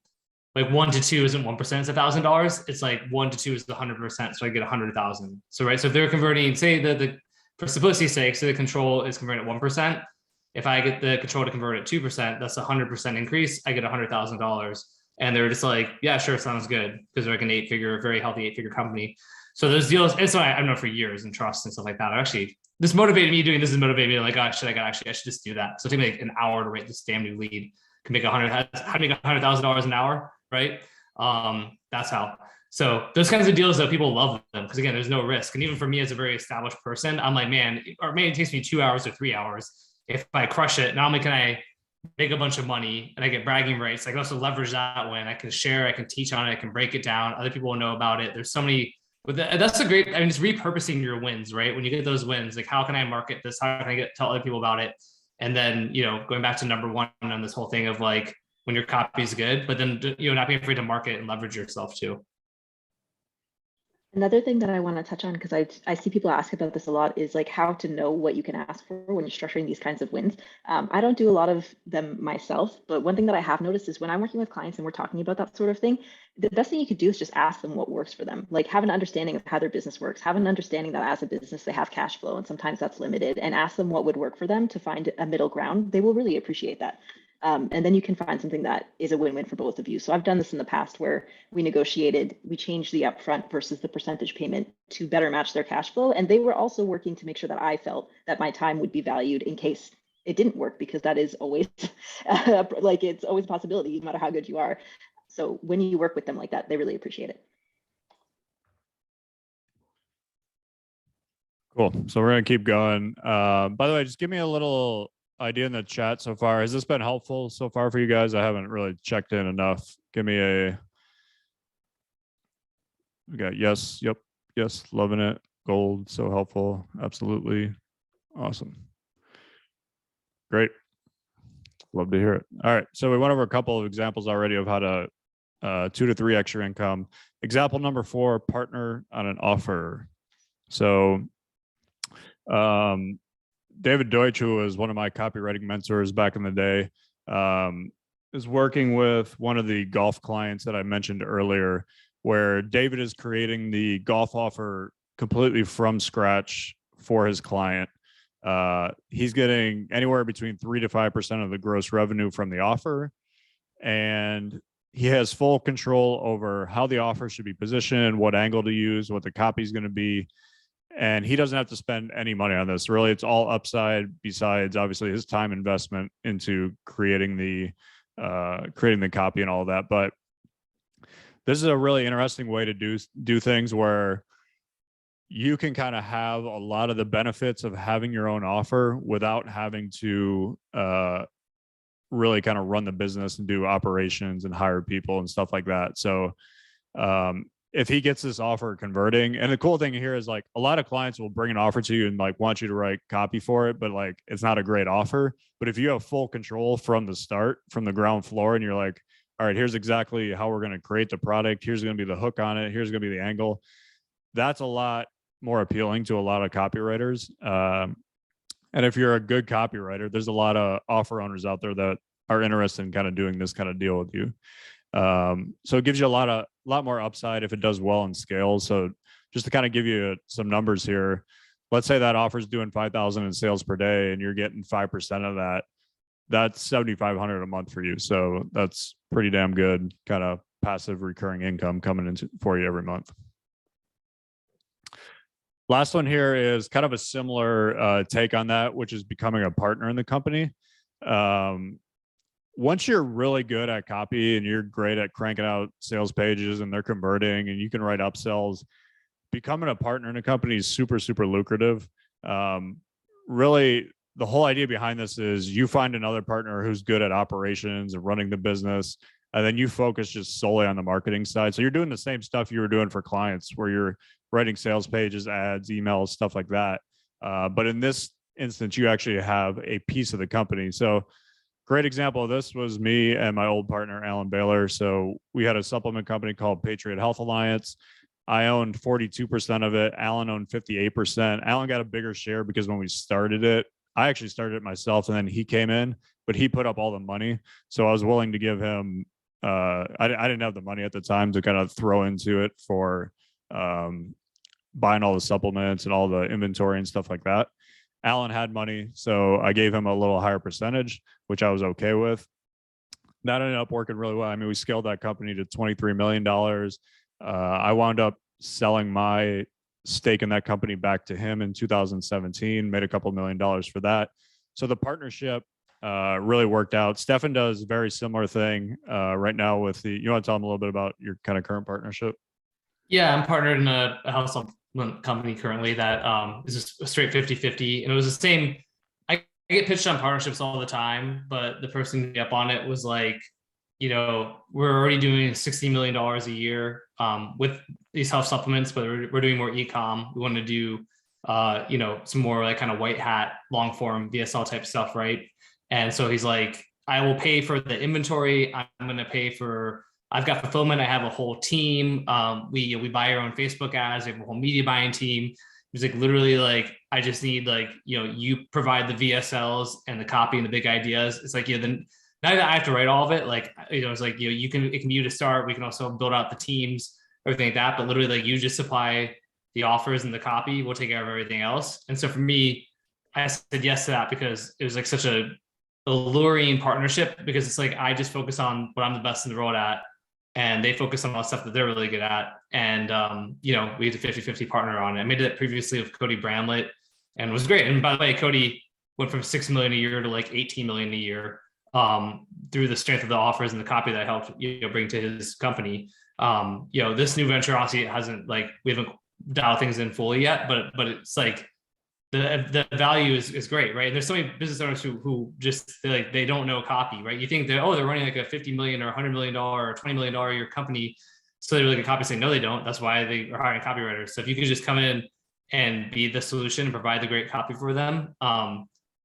Speaker 2: like 1 to 2 isn't 1%, it's $1,000. It's like 1 to 2 is the 100%. So I get 100,000. So right. So if they're converting, say the for simplicity's sake, so the control is converting at 1%. If I get the control to convert at 2%, that's a 100% increase. I get $100,000. And they're just like, yeah, sure, sounds good, because they're like a very healthy 8-figure company. So those deals, and so I've known for years and trust and stuff like that. This motivated me doing this is motivated me like, oh, I should just do that. So it took me like an hour to write this damn new lead. Can make how to make $100,000 an hour, right? That's how. So those kinds of deals, though, people love them because again, there's no risk. And even for me as a very established person, I'm like, man, or maybe it takes me 2 hours or 3 hours. if I crush it, not only can I make a bunch of money and I get bragging rights, I can also leverage that win. I can share, I can teach on it, I can break it down. Other people will know about it. There's so many, but that's a great, I mean, it's repurposing your wins, right? When you get those wins, like, how can I market this? How can I tell other people about it? And then, going back to number one on this whole thing of like, when your copy is good, but then, not being afraid to market and leverage yourself too.
Speaker 4: Another thing that I want to touch on, because I see people ask about this a lot, is like how to know what you can ask for when you're structuring these kinds of wins. I don't do a lot of them myself, but one thing that I have noticed is when I'm working with clients and we're talking about that sort of thing, the best thing you could do is just ask them what works for them. Like, have an understanding of how their business works, have an understanding that as a business they have cash flow and sometimes that's limited, and ask them what would work for them to find a middle ground. They will really appreciate that. And then you can find something that is a win-win for both of you. So I've done this in the past where we changed the upfront versus the percentage payment to better match their cash flow. And they were also working to make sure that I felt that my time would be valued in case it didn't work, because that is always like, it's always a possibility, no matter how good you are. So when you work with them like that, they really appreciate it.
Speaker 1: Cool. So we're going to keep going. By the way, just give me a little idea in the chat so far. Has this been helpful so far for you guys? I haven't really checked in enough. Give me we got yes, yep, yes, loving it. Gold, so helpful. Absolutely. Awesome. Great. Love to hear it. All right. So we went over a couple of examples already of how to 2 to 3x your income. Example number 4, partner on an offer. So David Deutsch, who was one of my copywriting mentors back in the day, is working with one of the golf clients that I mentioned earlier, where David is creating the golf offer completely from scratch for his client. He's getting anywhere between 3 to 5% of the gross revenue from the offer, and he has full control over how the offer should be positioned, what angle to use, what the copy is going to be. And he doesn't have to spend any money on this. Really, it's all upside, besides obviously his time investment into creating the copy and all of that. But this is a really interesting way to do things where you can kind of have a lot of the benefits of having your own offer without having to really kind of run the business and do operations and hire people and stuff like that. So if he gets this offer converting, and the cool thing here is like a lot of clients will bring an offer to you and like want you to write copy for it, but like it's not a great offer. But if you have full control from the start, from the ground floor, and you're like, all right, here's exactly how we're going to create the product. Here's going to be the hook on it. Here's going to be the angle. That's a lot more appealing to a lot of copywriters. And if you're a good copywriter, there's a lot of offer owners out there that are interested in kind of doing this kind of deal with you. So it gives you a lot more upside if it does well and scales. So just to kind of give you some numbers here, let's say that offer is doing 5,000 in sales per day and you're getting 5% of that. That's 7,500 a month for you. So that's pretty damn good kind of passive recurring income coming into for you every month. Last one here is kind of a similar take on that, which is becoming a partner in the company. Once you're really good at copy and you're great at cranking out sales pages and they're converting and you can write upsells, becoming a partner in a company is super, super lucrative. Really, the whole idea behind this is you find another partner who's good at operations and running the business, and then you focus just solely on the marketing side. So you're doing the same stuff you were doing for clients, where you're writing sales pages, ads, emails, stuff like that. But in this instance, you actually have a piece of the company. So great example of this was me and my old partner, Alan Baylor. So we had a supplement company called Patriot Health Alliance. I owned 42% of it. Alan owned 58%. Alan got a bigger share because when we started it, I actually started it myself and then he came in, but he put up all the money. So I was willing to give him, I didn't have the money at the time to kind of throw into it for buying all the supplements and all the inventory and stuff like that. Alan had money, so I gave him a little higher percentage, which I was okay with. That ended up working really well. I mean, we scaled that company to $23 million. I wound up selling my stake in that company back to him in 2017, made a couple $1 million for that. So the partnership really worked out. Stefan does a very similar thing right now with you want to tell him a little bit about your kind of current partnership?
Speaker 2: Yeah, I'm partnered in a house company currently that is just a straight 50-50. And it was the same. I get pitched on partnerships all the time, but the person up on it was like, we're already doing $60 million a year with these health supplements, but we're doing more e-com. We want to do, some more like kind of white hat, long form VSL type stuff, right? And so he's like, I will pay for the inventory. I'm going to pay for, I've got fulfillment. I have a whole team. We buy our own Facebook ads. We have a whole media buying team. It's like literally like, I just need like, you provide the VSLs and the copy and the big ideas. It's like, then now that I have to write all of it, like, it's like, it can be you to start. We can also build out the teams, everything like that. But literally like you just supply the offers and the copy, we'll take care of everything else. And so for me, I said yes to that because it was like such a alluring partnership, because it's like, I just focus on what I'm the best in the world at, and they focus on all the stuff that they're really good at. And, we had a 50-50 partner on it. I made it previously with Cody Bramlett, and it was great. And by the way, Cody went from 6 million a year to like 18 million a year through the strength of the offers and the copy that I helped, bring to his company. This new venture, obviously, we haven't dialed things in fully yet, but it's like, the value is great, right? And there's so many business owners who just they don't know copy, right? You think they're running like a $50 million or $100 million or $20 million a year company, so they're like a copy saying no, they don't. That's why they are hiring copywriters. So if you could just come in and be the solution and provide the great copy for them,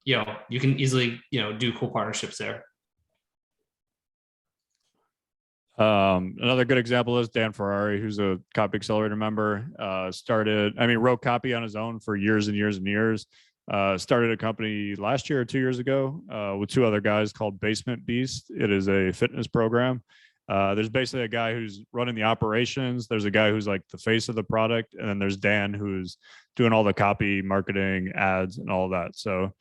Speaker 2: you can easily do cool partnerships there.
Speaker 1: Another good example is Dan Ferrari, who's a Copy Accelerator member, wrote copy on his own for years and years and years. Started a company last year or 2 years ago with 2 other guys called Basement Beast. It is a fitness program. There's basically a guy who's running the operations. There's a guy who's like the face of the product. And then there's Dan, who's doing all the copy, marketing, ads, and all that. So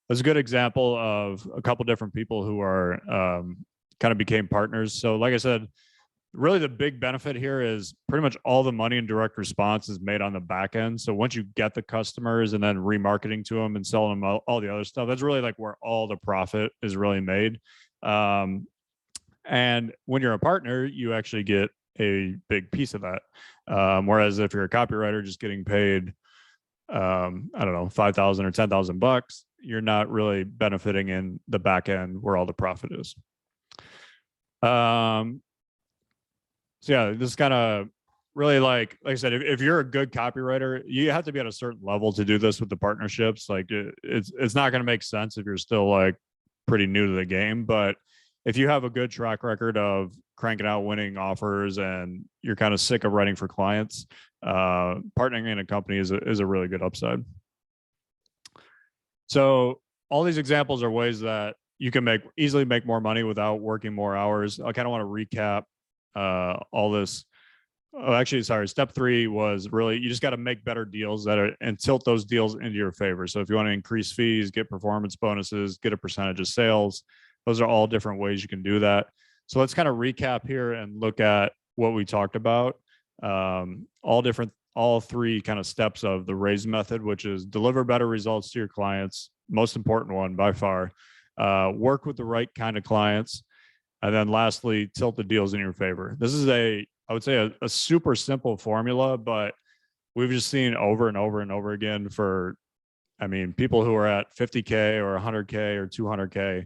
Speaker 1: that's a good example of a couple different people who are kind of became partners. So like I said, really the big benefit here is pretty much all the money in direct response is made on the back end. So once you get the customers and then remarketing to them and selling them all the other stuff, that's really like where all the profit is really made. And when you're a partner, you actually get a big piece of that. Whereas if you're a copywriter just getting paid, I don't know, $5,000 or $10,000, you're not really benefiting in the back end where all the profit is. So yeah, this is kind of really like I said, if you're a good copywriter, you have to be at a certain level to do this with the partnerships. Like it's not going to make sense if you're still like pretty new to the game. But if you have a good track record of cranking out winning offers and you're kind of sick of writing for clients, partnering in a company is a really good upside. So all these examples are ways that you can easily make more money without working more hours. I kind of want to recap all this. Oh, actually, sorry. Step 3 was really, you just got to make better deals and tilt those deals into your favor. So if you want to increase fees, get performance bonuses, get a percentage of sales, those are all different ways you can do that. So let's kind of recap here and look at what we talked about. All 3 kind of steps of the RAISE method, which is deliver better results to your clients. Most important one by far. Work with the right kind of clients. And then lastly, tilt the deals in your favor. This is I would say a super simple formula, but we've just seen over and over and over again people who are at 50K or 100K or 200K.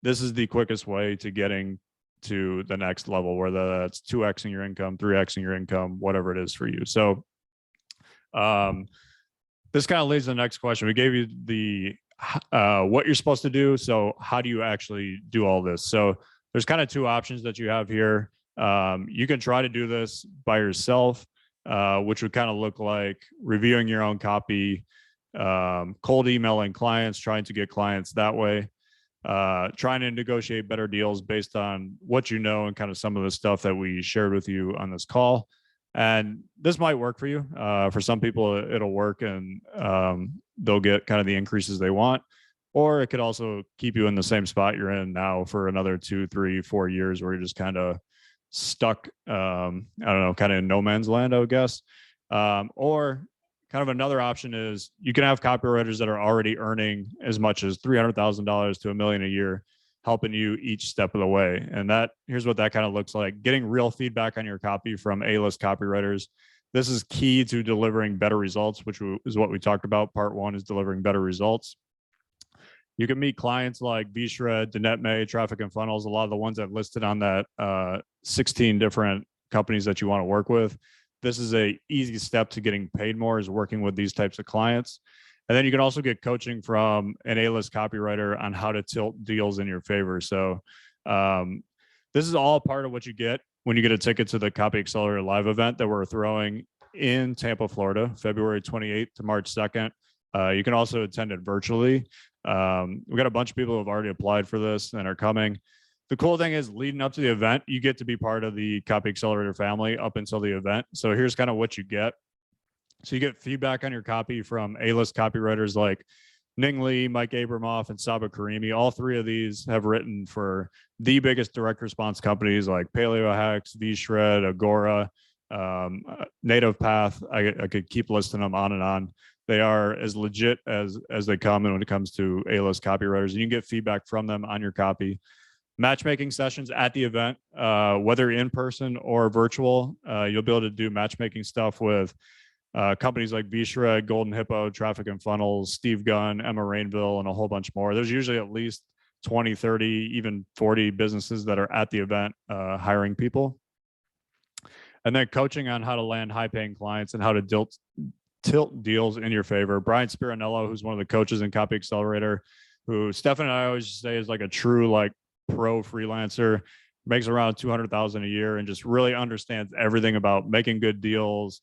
Speaker 1: This is the quickest way to getting to the next level, whether that's 2xing your income, 3xing your income, whatever it is for you. So this kind of leads to the next question. We gave you what you're supposed to do. So how do you actually do all this? So there's kind of 2 options that you have here. You can try to do this by yourself, which would kind of look like reviewing your own copy, cold emailing clients, trying to get clients that way, trying to negotiate better deals based on what you know and kind of some of the stuff that we shared with you on this call. And this might work for you. For some people, it'll work and they'll get kind of the increases they want. Or it could also keep you in the same spot you're in now for another 2, 3, 4 years where you're just kind of stuck, I don't know, kind of in no man's land, I would guess. Or kind of another option is you can have copywriters that are already earning as much as $300,000 to $1 million a year, helping you each step of the way. And here's what that kind of looks like: getting real feedback on your copy from A-list copywriters. This is key to delivering better results, which is what we talked about. Part 1 is delivering better results. You can meet clients like VShred, DanetMay, Traffic and Funnels, a lot of the ones I've listed on that 16 different companies that you want to work with. This is a easy step to getting paid more, is working with these types of clients. And then you can also get coaching from an A-list copywriter on how to tilt deals in your favor. So this is all part of what you get when you get a ticket to the Copy Accelerator live event that we're throwing in Tampa, Florida, February 28th to March 2nd. You can also attend it virtually. We've got a bunch of people who have already applied for this and are coming. The cool thing is, leading up to the event, you get to be part of the Copy Accelerator family up until the event. So here's kind of what you get. So you get feedback on your copy from A-list copywriters like Ning Lee, Mike Abramoff, and Saba Karimi. All three of these have written for the biggest direct response companies like PaleoHex, VShred, Agora, Native Path. I could keep listing them on and on. They are as legit as they come, and when it comes to A-list copywriters, and you can get feedback from them on your copy. Matchmaking sessions at the event, whether in person or virtual, you'll be able to do matchmaking stuff with companies like VShred, Golden Hippo, Traffic and Funnels, Steve Gunn, Emma Rainville, and a whole bunch more. There's usually at least 20, 30, even 40 businesses that are at the event hiring people. And then coaching on how to land high-paying clients and how to tilt deals in your favor. Brian Spirinello, who's one of the coaches in Copy Accelerator, who Stefan and I always say is like a true like pro freelancer, makes around 200,000 a year and just really understands everything about making good deals,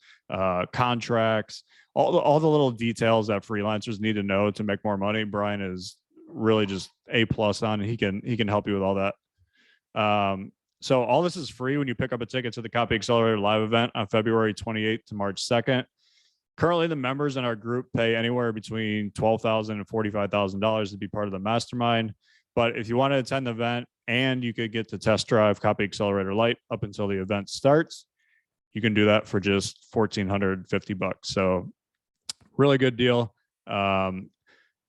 Speaker 1: contracts, all the little details that freelancers need to know to make more money. Brian is really just A+ on, and he can help you with all that. So all this is free when you pick up a ticket to the Copy Accelerator live event on February 28th to March 2nd. Currently, the members in our group pay anywhere between $12,000 and $45,000 to be part of the mastermind. But if you want to attend the event and you could get to test drive Copy Accelerator Lite up until the event starts, you can do that for just $1,450. So really good deal.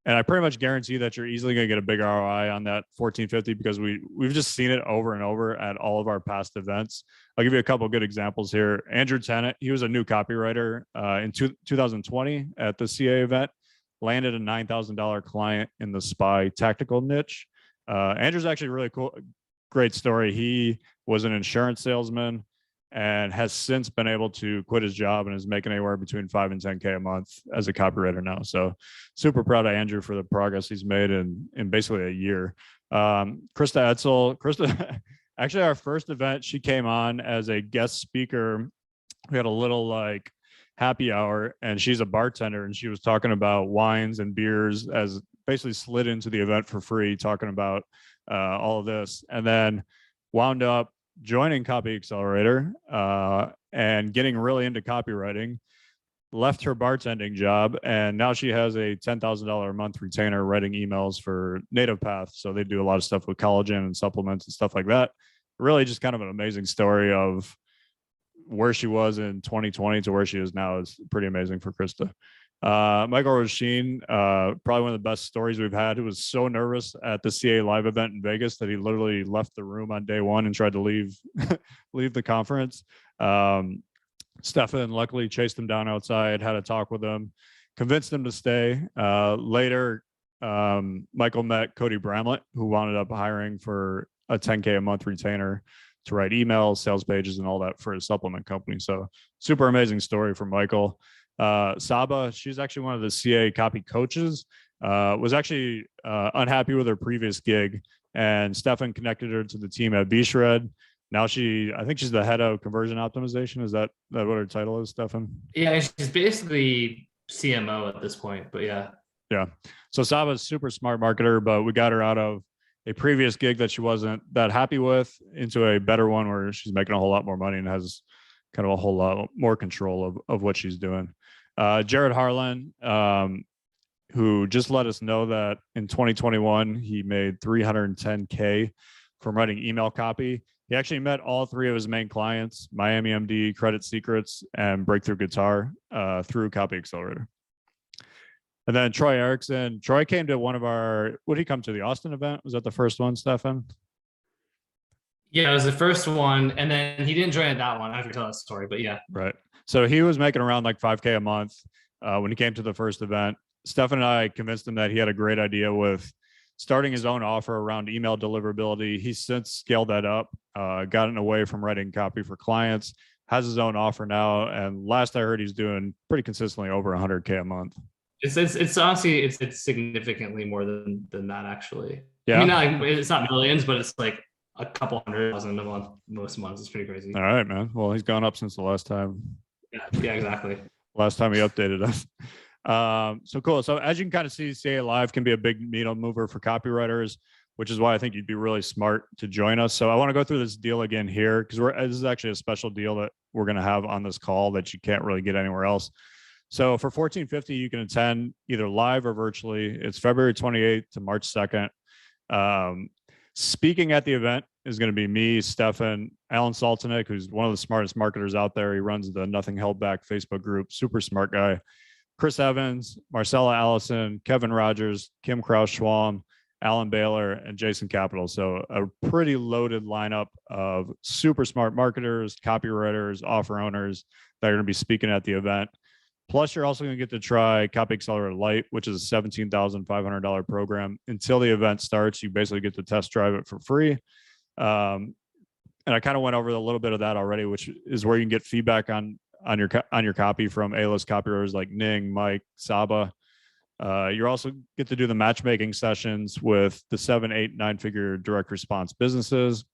Speaker 1: And I pretty much guarantee that you're easily going to get a big ROI on that $1,450 because we've just seen it over and over at all of our past events. I'll give you a couple of good examples here. Andrew Tennant, he was a new copywriter in 2020 at the CA event, landed a $9,000 client in the SPY tactical niche. Andrew's actually really cool, great story. He was an insurance salesman and has since been able to quit his job and is making anywhere between 5 and 10K a month as a copywriter now. So super proud of Andrew for the progress he's made in basically a year. Krista Etzel, actually our first event, she came on as a guest speaker. We had a little like happy hour and she's a bartender and she was talking about wines and beers, as basically slid into the event for free, talking about all of this, and then wound up joining Copy Accelerator and getting really into copywriting, left her bartending job, and now she has a $10,000 a month retainer writing emails for Native Path. So they do a lot of stuff with collagen and supplements and stuff like that. Really just kind of an amazing story of where she was in 2020 to where she is now is pretty amazing for Krista. Michael Roshin, probably one of the best stories we've had. He was so nervous at the CA live event in Vegas that he literally left the room on day one and tried to leave the conference. Stefan luckily chased him down outside, had a talk with him, convinced him to stay. Later, Michael met Cody Bramlett, who wound up hiring for a 10K a month retainer to write emails, sales pages, and all that for his supplement company. So super amazing story from Michael. Saba, she's actually one of the CA copy coaches, was actually unhappy with her previous gig, and Stefan connected her to the team at VShred. Now I think she's the head of conversion optimization. Is that what her title is, Stefan?
Speaker 2: Yeah, she's basically CMO at this point, but yeah.
Speaker 1: Yeah. So Saba's super smart marketer, but we got her out of a previous gig that she wasn't that happy with into a better one where she's making a whole lot more money and has kind of a whole lot more control of what she's doing. Jared Harlan, who just let us know that in 2021, he made $310K from writing email copy. He actually met all three of his main clients, Miami MD, Credit Secrets, and Breakthrough Guitar through Copy Accelerator. And then Troy Erickson. Troy came to one of our, would he come to the Austin event? Was that the first one, Stefan?
Speaker 2: Yeah, it was the first one. And then he didn't join at that one. I have to tell that story, but yeah.
Speaker 1: Right. So he was making around like 5K a month when he came to the first event. Stefan and I convinced him that he had a great idea with starting his own offer around email deliverability. He's since scaled that up, gotten away from writing copy for clients, has his own offer now. And last I heard, he's doing pretty consistently over 100K a month.
Speaker 2: It's honestly, it's significantly more than that actually.
Speaker 1: Yeah.
Speaker 2: I mean, it's not millions, but it's like a couple 100,000 a month, most months. It's pretty crazy.
Speaker 1: All right, man. Well, he's gone up since the last time.
Speaker 2: Yeah, exactly.
Speaker 1: Last time he updated us. So cool. So as you can kind of see, CA Live can be a big needle mover for copywriters, which is why I think you'd be really smart to join us. So I want to go through this deal again here, because this is actually a special deal that we're going to have on this call that you can't really get anywhere else. So for $14.50, you can attend either live or virtually. It's February 28th to March 2nd. Speaking at the event is going to be me, Stefan, Alan Saltinick, who's one of the smartest marketers out there. He runs the Nothing Held Back Facebook group, super smart guy. Chris Evans, Marcella Allison, Kevin Rogers, Kim Kraus-Schwalm, Alan Baylor, and Jason Capital. So a pretty loaded lineup of super smart marketers, copywriters, offer owners that are going to be speaking at the event. Plus, you're also going to get to try Copy Accelerator Lite, which is a $17,500 program. Until the event starts, you basically get to test drive it for free. And I kind of went over a little bit of that already, which is where you can get feedback on your copy from A-list copywriters like Ning, Mike, Saba. You also get to do the matchmaking sessions with the 7, 8, 9-figure direct response businesses.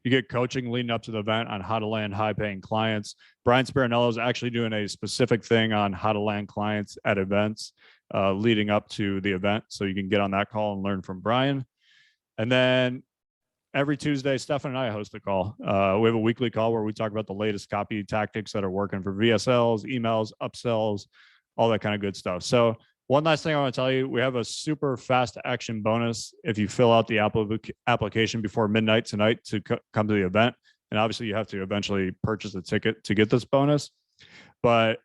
Speaker 1: You get coaching leading up to the event on how to land high-paying clients. Brian Spirinello is actually doing a specific thing on how to land clients at events leading up to the event. So you can get on that call and learn from Brian. And then every Tuesday, Stefan and I host a call. We have a weekly call where we talk about the latest copy tactics that are working for VSLs, emails, upsells, all that kind of good stuff. So one last thing I want to tell you, we have a super fast action bonus if you fill out the application before midnight tonight to come to the event. And obviously you have to eventually purchase a ticket to get this bonus. But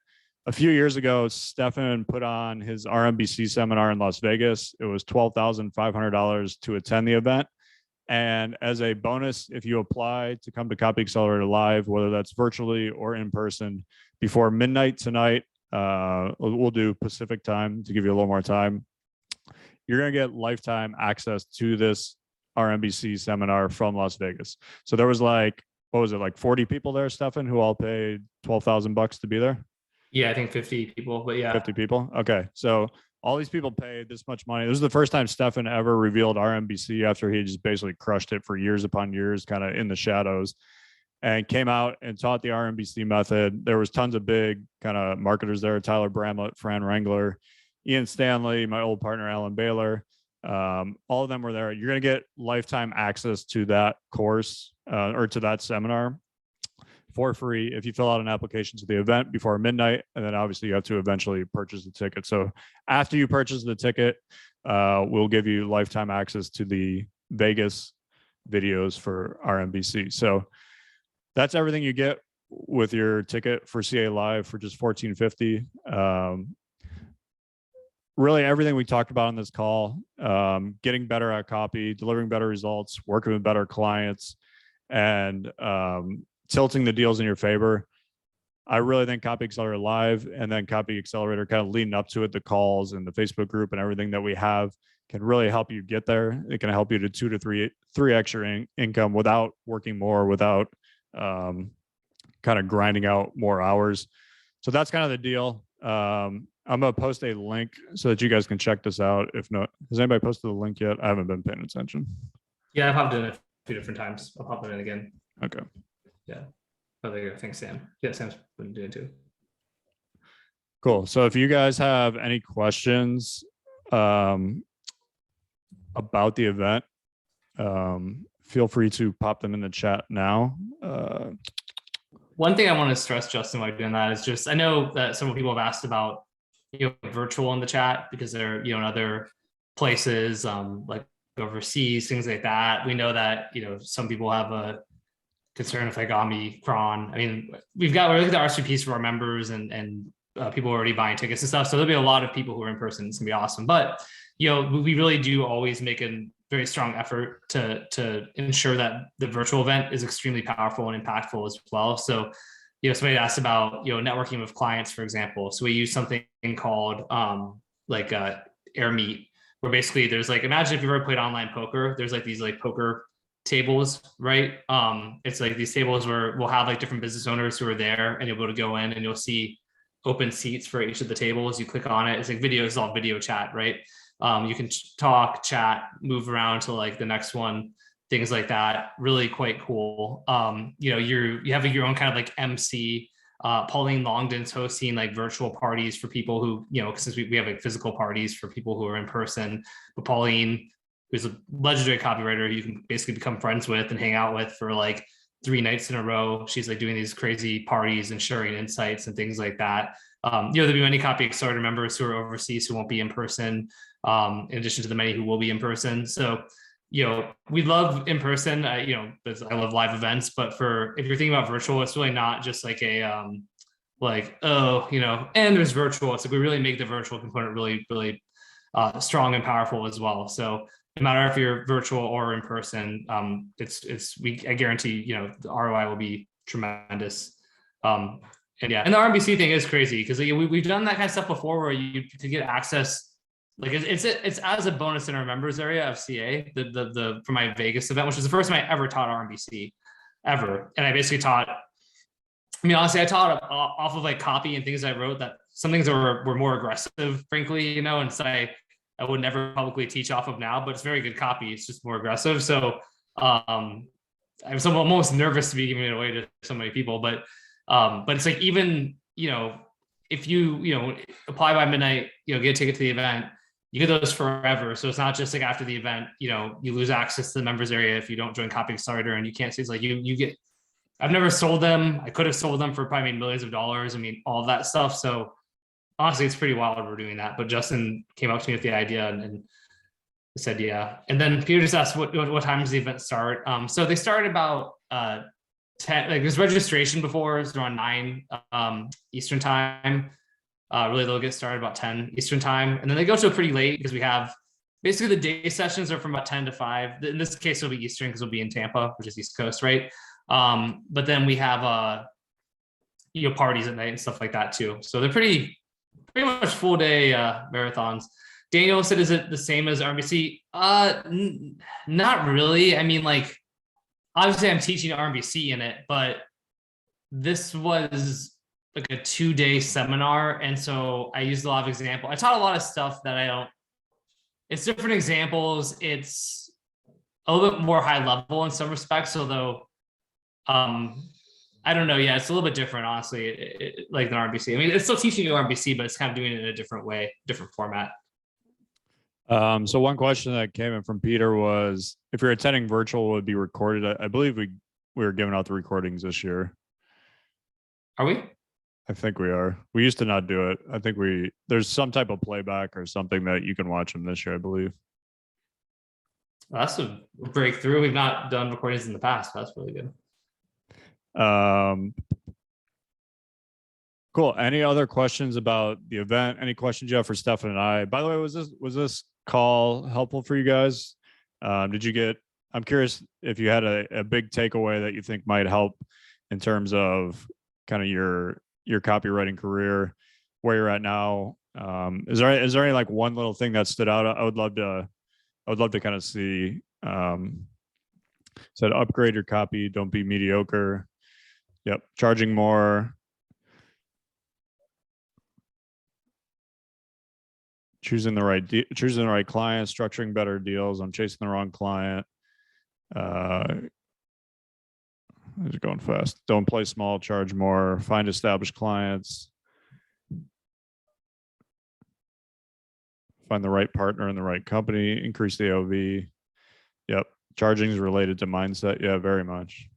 Speaker 1: a few years ago, Stefan put on his RMBC seminar in Las Vegas. It was $12,500 to attend the event. And as a bonus, if you apply to come to Copy Accelerator Live, whether that's virtually or in person, before midnight tonight, we'll do Pacific time to give you a little more time. You're going to get lifetime access to this RMBC seminar from Las Vegas. So there was like, what was it, like 40 people there, Stefan, who all paid $12,000 to be there?
Speaker 2: Yeah, I think 50 people, but yeah.
Speaker 1: 50 people. Okay. So all these people paid this much money. This is the first time Stefan ever revealed RMBC after he just basically crushed it for years upon years, kind of in the shadows, and came out and taught the RMBC method. There was tons of big kind of marketers there: Tyler Bramlett, Fran Wrangler, Ian Stanley, my old partner, Alan Baylor. All of them were there. You're going to get lifetime access to that course or to that seminar for free if you fill out an application to the event before midnight. And then obviously you have to eventually purchase the ticket. So after you purchase the ticket, we'll give you lifetime access to the Vegas videos for RMBC. So that's everything you get with your ticket for CA Live for just $14.50. Really everything we talked about on this call, getting better at copy, delivering better results, working with better clients, and tilting the deals in your favor. I really think Copy Accelerator Live and then Copy Accelerator kind of leading up to it, the calls and the Facebook group and everything that we have can really help you get there. It can help you to 2 to 3 extra income without working more, without kind of grinding out more hours. So that's kind of the deal. I'm going to post a link so that you guys can check this out. If not, has anybody posted the link yet? I haven't been paying attention.
Speaker 2: Yeah, I've popped in a few different times. I'll pop it in again.
Speaker 1: Okay.
Speaker 2: Yeah. Oh, there you go. Thanks, Sam. Yeah, Sam's been doing it too.
Speaker 1: Cool. So if you guys have any questions about the event, feel free to pop them in the chat now.
Speaker 2: One thing I want to stress, Justin, while doing that is just, I know that several people have asked about, virtual in the chat because they're, in other places, like overseas, things like that. We know that, some people have a concern of like Omicron. I mean, we're looking at the RSVPs for our members and people already buying tickets and stuff. So there'll be a lot of people who are in person. It's gonna be awesome. But, we really do always make a very strong effort to ensure that the virtual event is extremely powerful and impactful as well. So, somebody asked about, networking with clients, for example. So we use something called AirMeet, where basically there's like, imagine if you've ever played online poker, there's like these like poker tables, right? It's like these tables where we'll have like different business owners who are there, and you'll be able to go in and you'll see open seats for each of the tables. You click on it. It's like video, it's all video chat, right? You can talk, chat, move around to like the next one, things like that. Really quite cool. You know, you have your own kind of like MC. Pauline Longden's hosting like virtual parties for people who, you know, since we have like physical parties for people who are in person. But Pauline, who's a legendary copywriter, you can basically become friends with and hang out with for like 3 nights in a row. She's like doing these crazy parties and sharing insights and things like that. You know, there'll be many Copy Accelerator members who are overseas who won't be in person, in addition to the many who will be in person. So, you know, we love in person, you know, I love live events, but if you're thinking about virtual, it's really not just like a, like, oh, you know, and there's virtual. It's like we really make the virtual component really, really strong and powerful as well. So no matter if you're virtual or in person, I guarantee, you know, the ROI will be tremendous. And yeah, and the RMBC thing is crazy because we've done that kind of stuff before where to get access. Like it's as a bonus in our members area of CA, the for my Vegas event, which was the first time I ever taught RMBC ever. And I basically taught, I mean, honestly, I taught off of like copy and things I wrote, that some things were more aggressive, frankly, you know, and so I would never publicly teach off of now, but it's very good copy. It's just more aggressive. So I'm almost nervous to be giving it away to so many people, but it's like, even, you know, if you know, apply by midnight, you know, get a ticket to the event, you get those forever. So it's not just like after the event, you know, you lose access to the members area if you don't join Copy Accelerator, and you can't see, it's like you get, I've never sold them. I could have sold them for probably millions of dollars. I mean, all that stuff. So honestly, it's pretty wild we're doing that. But Justin came up to me with the idea and said, yeah. And then Peter just asked what time does the event start? So they started about 10, like there's registration before, it's around 9 Eastern time. Really they'll get started about 10 Eastern time. And then they go to a pretty late because we have basically the day sessions are from about 10 to 5. In this case, it'll be Eastern because we'll be in Tampa, which is East Coast, right? But then we have you know, parties at night and stuff like that too. So they're pretty much full day marathons. Daniel said, is it the same as RMBC? Not really. I mean, like, obviously I'm teaching RMBC in it, but this was like a 2-day seminar. And so I used a lot of examples. I taught a lot of stuff that it's different examples. It's a little bit more high level in some respects, although I don't know. Yeah, it's a little bit different, honestly, like than RMBC. I mean, it's still teaching you RMBC, but it's kind of doing it in a different way, different format.
Speaker 1: So one question that came in from Peter was, if you're attending virtual, would it be recorded? I believe we were giving out the recordings this year.
Speaker 2: Are we?
Speaker 1: I think we are. We used to not do it. I think there's some type of playback or something that you can watch them this year, I believe.
Speaker 2: Well, that's a breakthrough. We've not done recordings in the past. That's really good.
Speaker 1: Cool. Any other questions about the event? Any questions you have for Stefan and I? By the way, was this call helpful for you guys? I'm curious if you had a big takeaway that you think might help in terms of kind of your copywriting career, where you're at now. Is there any like one little thing that stood out? I would love to kind of see. Said upgrade your copy, don't be mediocre. Yep, charging more. Choosing the right client, structuring better deals. I'm chasing the wrong client. It's going fast. Don't play small, charge more. Find established clients. Find the right partner in the right company. Increase the AOV. Yep. Charging is related to mindset. Yeah, very much.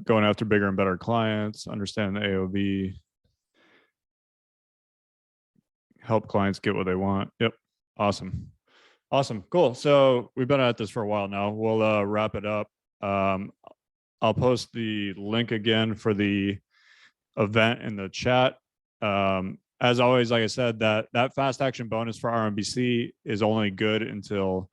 Speaker 1: Going after bigger and better clients. Understand the AOV. Help clients get what they want. Yep. Awesome. Cool. So we've been at this for a while now. We'll wrap it up. I'll post the link again for the event in the chat. As always, like I said, that fast action bonus for RMBC is only good until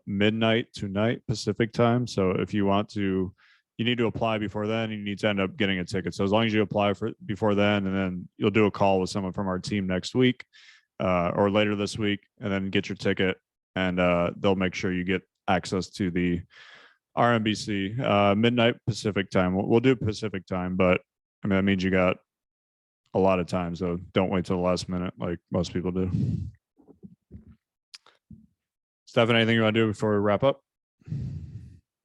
Speaker 1: midnight tonight Pacific time. So if you want to, you need to apply before then. You need to end up getting a ticket. So as long as you apply before then, and then you'll do a call with someone from our team next week, or later this week, and then get your ticket, and they'll make sure you get access to the RMBC midnight Pacific time. We'll do Pacific time, but I mean that means you got a lot of time, so don't wait till the last minute like most people do. Stefan, anything you want to do before we wrap up?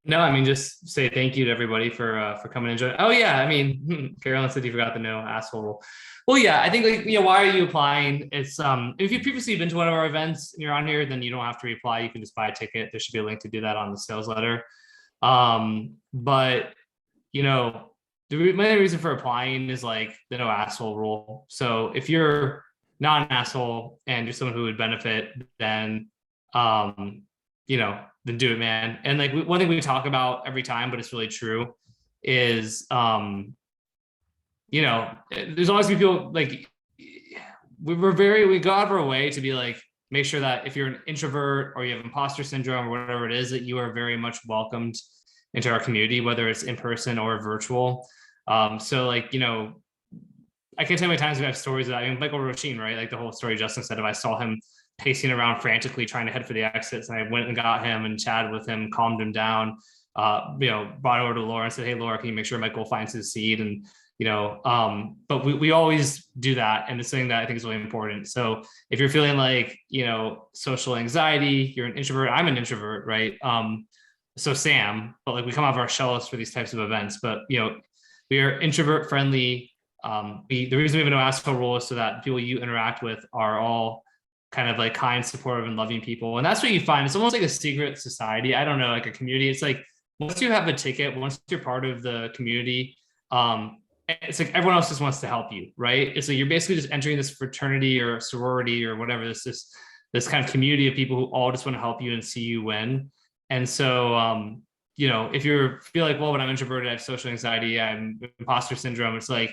Speaker 2: No, I mean, just say thank you to everybody for coming and joining. Oh yeah, I mean, Carolyn said you forgot the no asshole rule. Well, yeah, I think like, why are you applying? It's if you've previously been to one of our events and you're on here, then you don't have to reapply. You can just buy a ticket. There should be a link to do that on the sales letter. But the main reason for applying is like the no asshole rule. So if you're not an asshole and you're someone who would benefit, then then do it, man. And like one thing we talk about every time, but it's really true, is there's always people like we go out of our way to be like, make sure that if you're an introvert or you have imposter syndrome or whatever it is, that you are very much welcomed into our community, whether it's in person or virtual. So like, I can't tell you how many times we have stories of that. I mean, Michael Roisin, right? Like the whole story Justin said, if I saw him pacing around frantically trying to head for the exits, and I went and got him and chatted with him, calmed him down, brought over to Laura and said, hey, Laura, can you make sure Michael finds his seat? And, but we always do that. And it's something that I think is really important. So if you're feeling like, social anxiety, you're an introvert, I'm an introvert, right? So Sam, but like we come off our shells for these types of events, but, we are introvert friendly. The reason we have a no asshole rule is so that people you interact with are all kind of like kind, supportive, and loving people. And that's what you find. It's almost like a secret society. I don't know, like a community. It's like once you have a ticket, once you're part of the community, it's like everyone else just wants to help you, right? It's like you're basically just entering this fraternity or sorority or whatever, this kind of community of people who all just want to help you and see you win. And so if you feel like, well, when I'm introverted, I have social anxiety, I'm imposter syndrome, it's like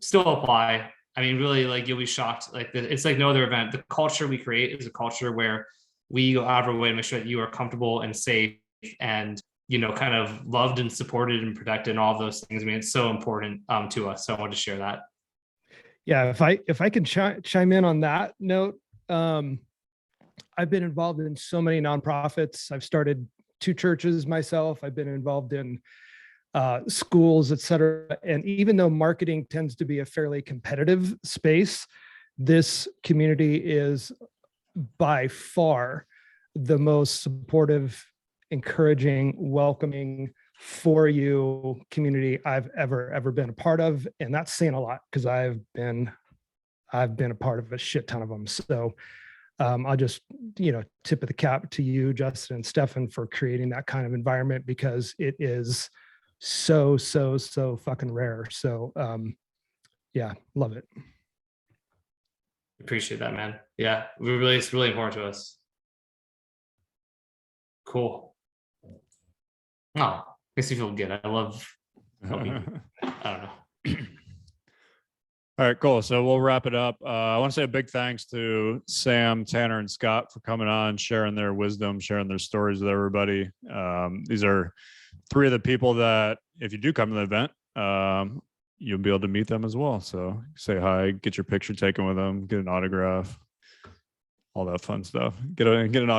Speaker 2: still apply. I mean, really, like you'll be shocked. Like it's like no other event. The culture we create is a culture where we go out of our way to make sure that you are comfortable and safe and, kind of loved and supported and protected and all of those things. I mean, it's so important to us. So I wanted to share that.
Speaker 5: Yeah. If I can chime in on that note, I've been involved in so many nonprofits. I've started 2 churches myself. I've been involved in schools, et cetera. And even though marketing tends to be a fairly competitive space, this community is by far the most supportive, encouraging, welcoming for you community I've ever been a part of. And that's saying a lot because I've been a part of a shit ton of them. So I'll just, tip of the cap to you, Justin and Stefan, for creating that kind of environment because it is so fucking rare. So yeah, love it.
Speaker 2: Appreciate that, man. Yeah, it's really important to us. Cool. Oh, makes me feel good. I love helping. I don't know.
Speaker 1: All right, cool. So we'll wrap it up. I want to say a big thanks to Sam, Tanner, and Scott for coming on, sharing their wisdom, sharing their stories with everybody. These are 3 of the people that, if you do come to the event, you'll be able to meet them as well. So say hi, get your picture taken with them, get an autograph, all that fun stuff. Get an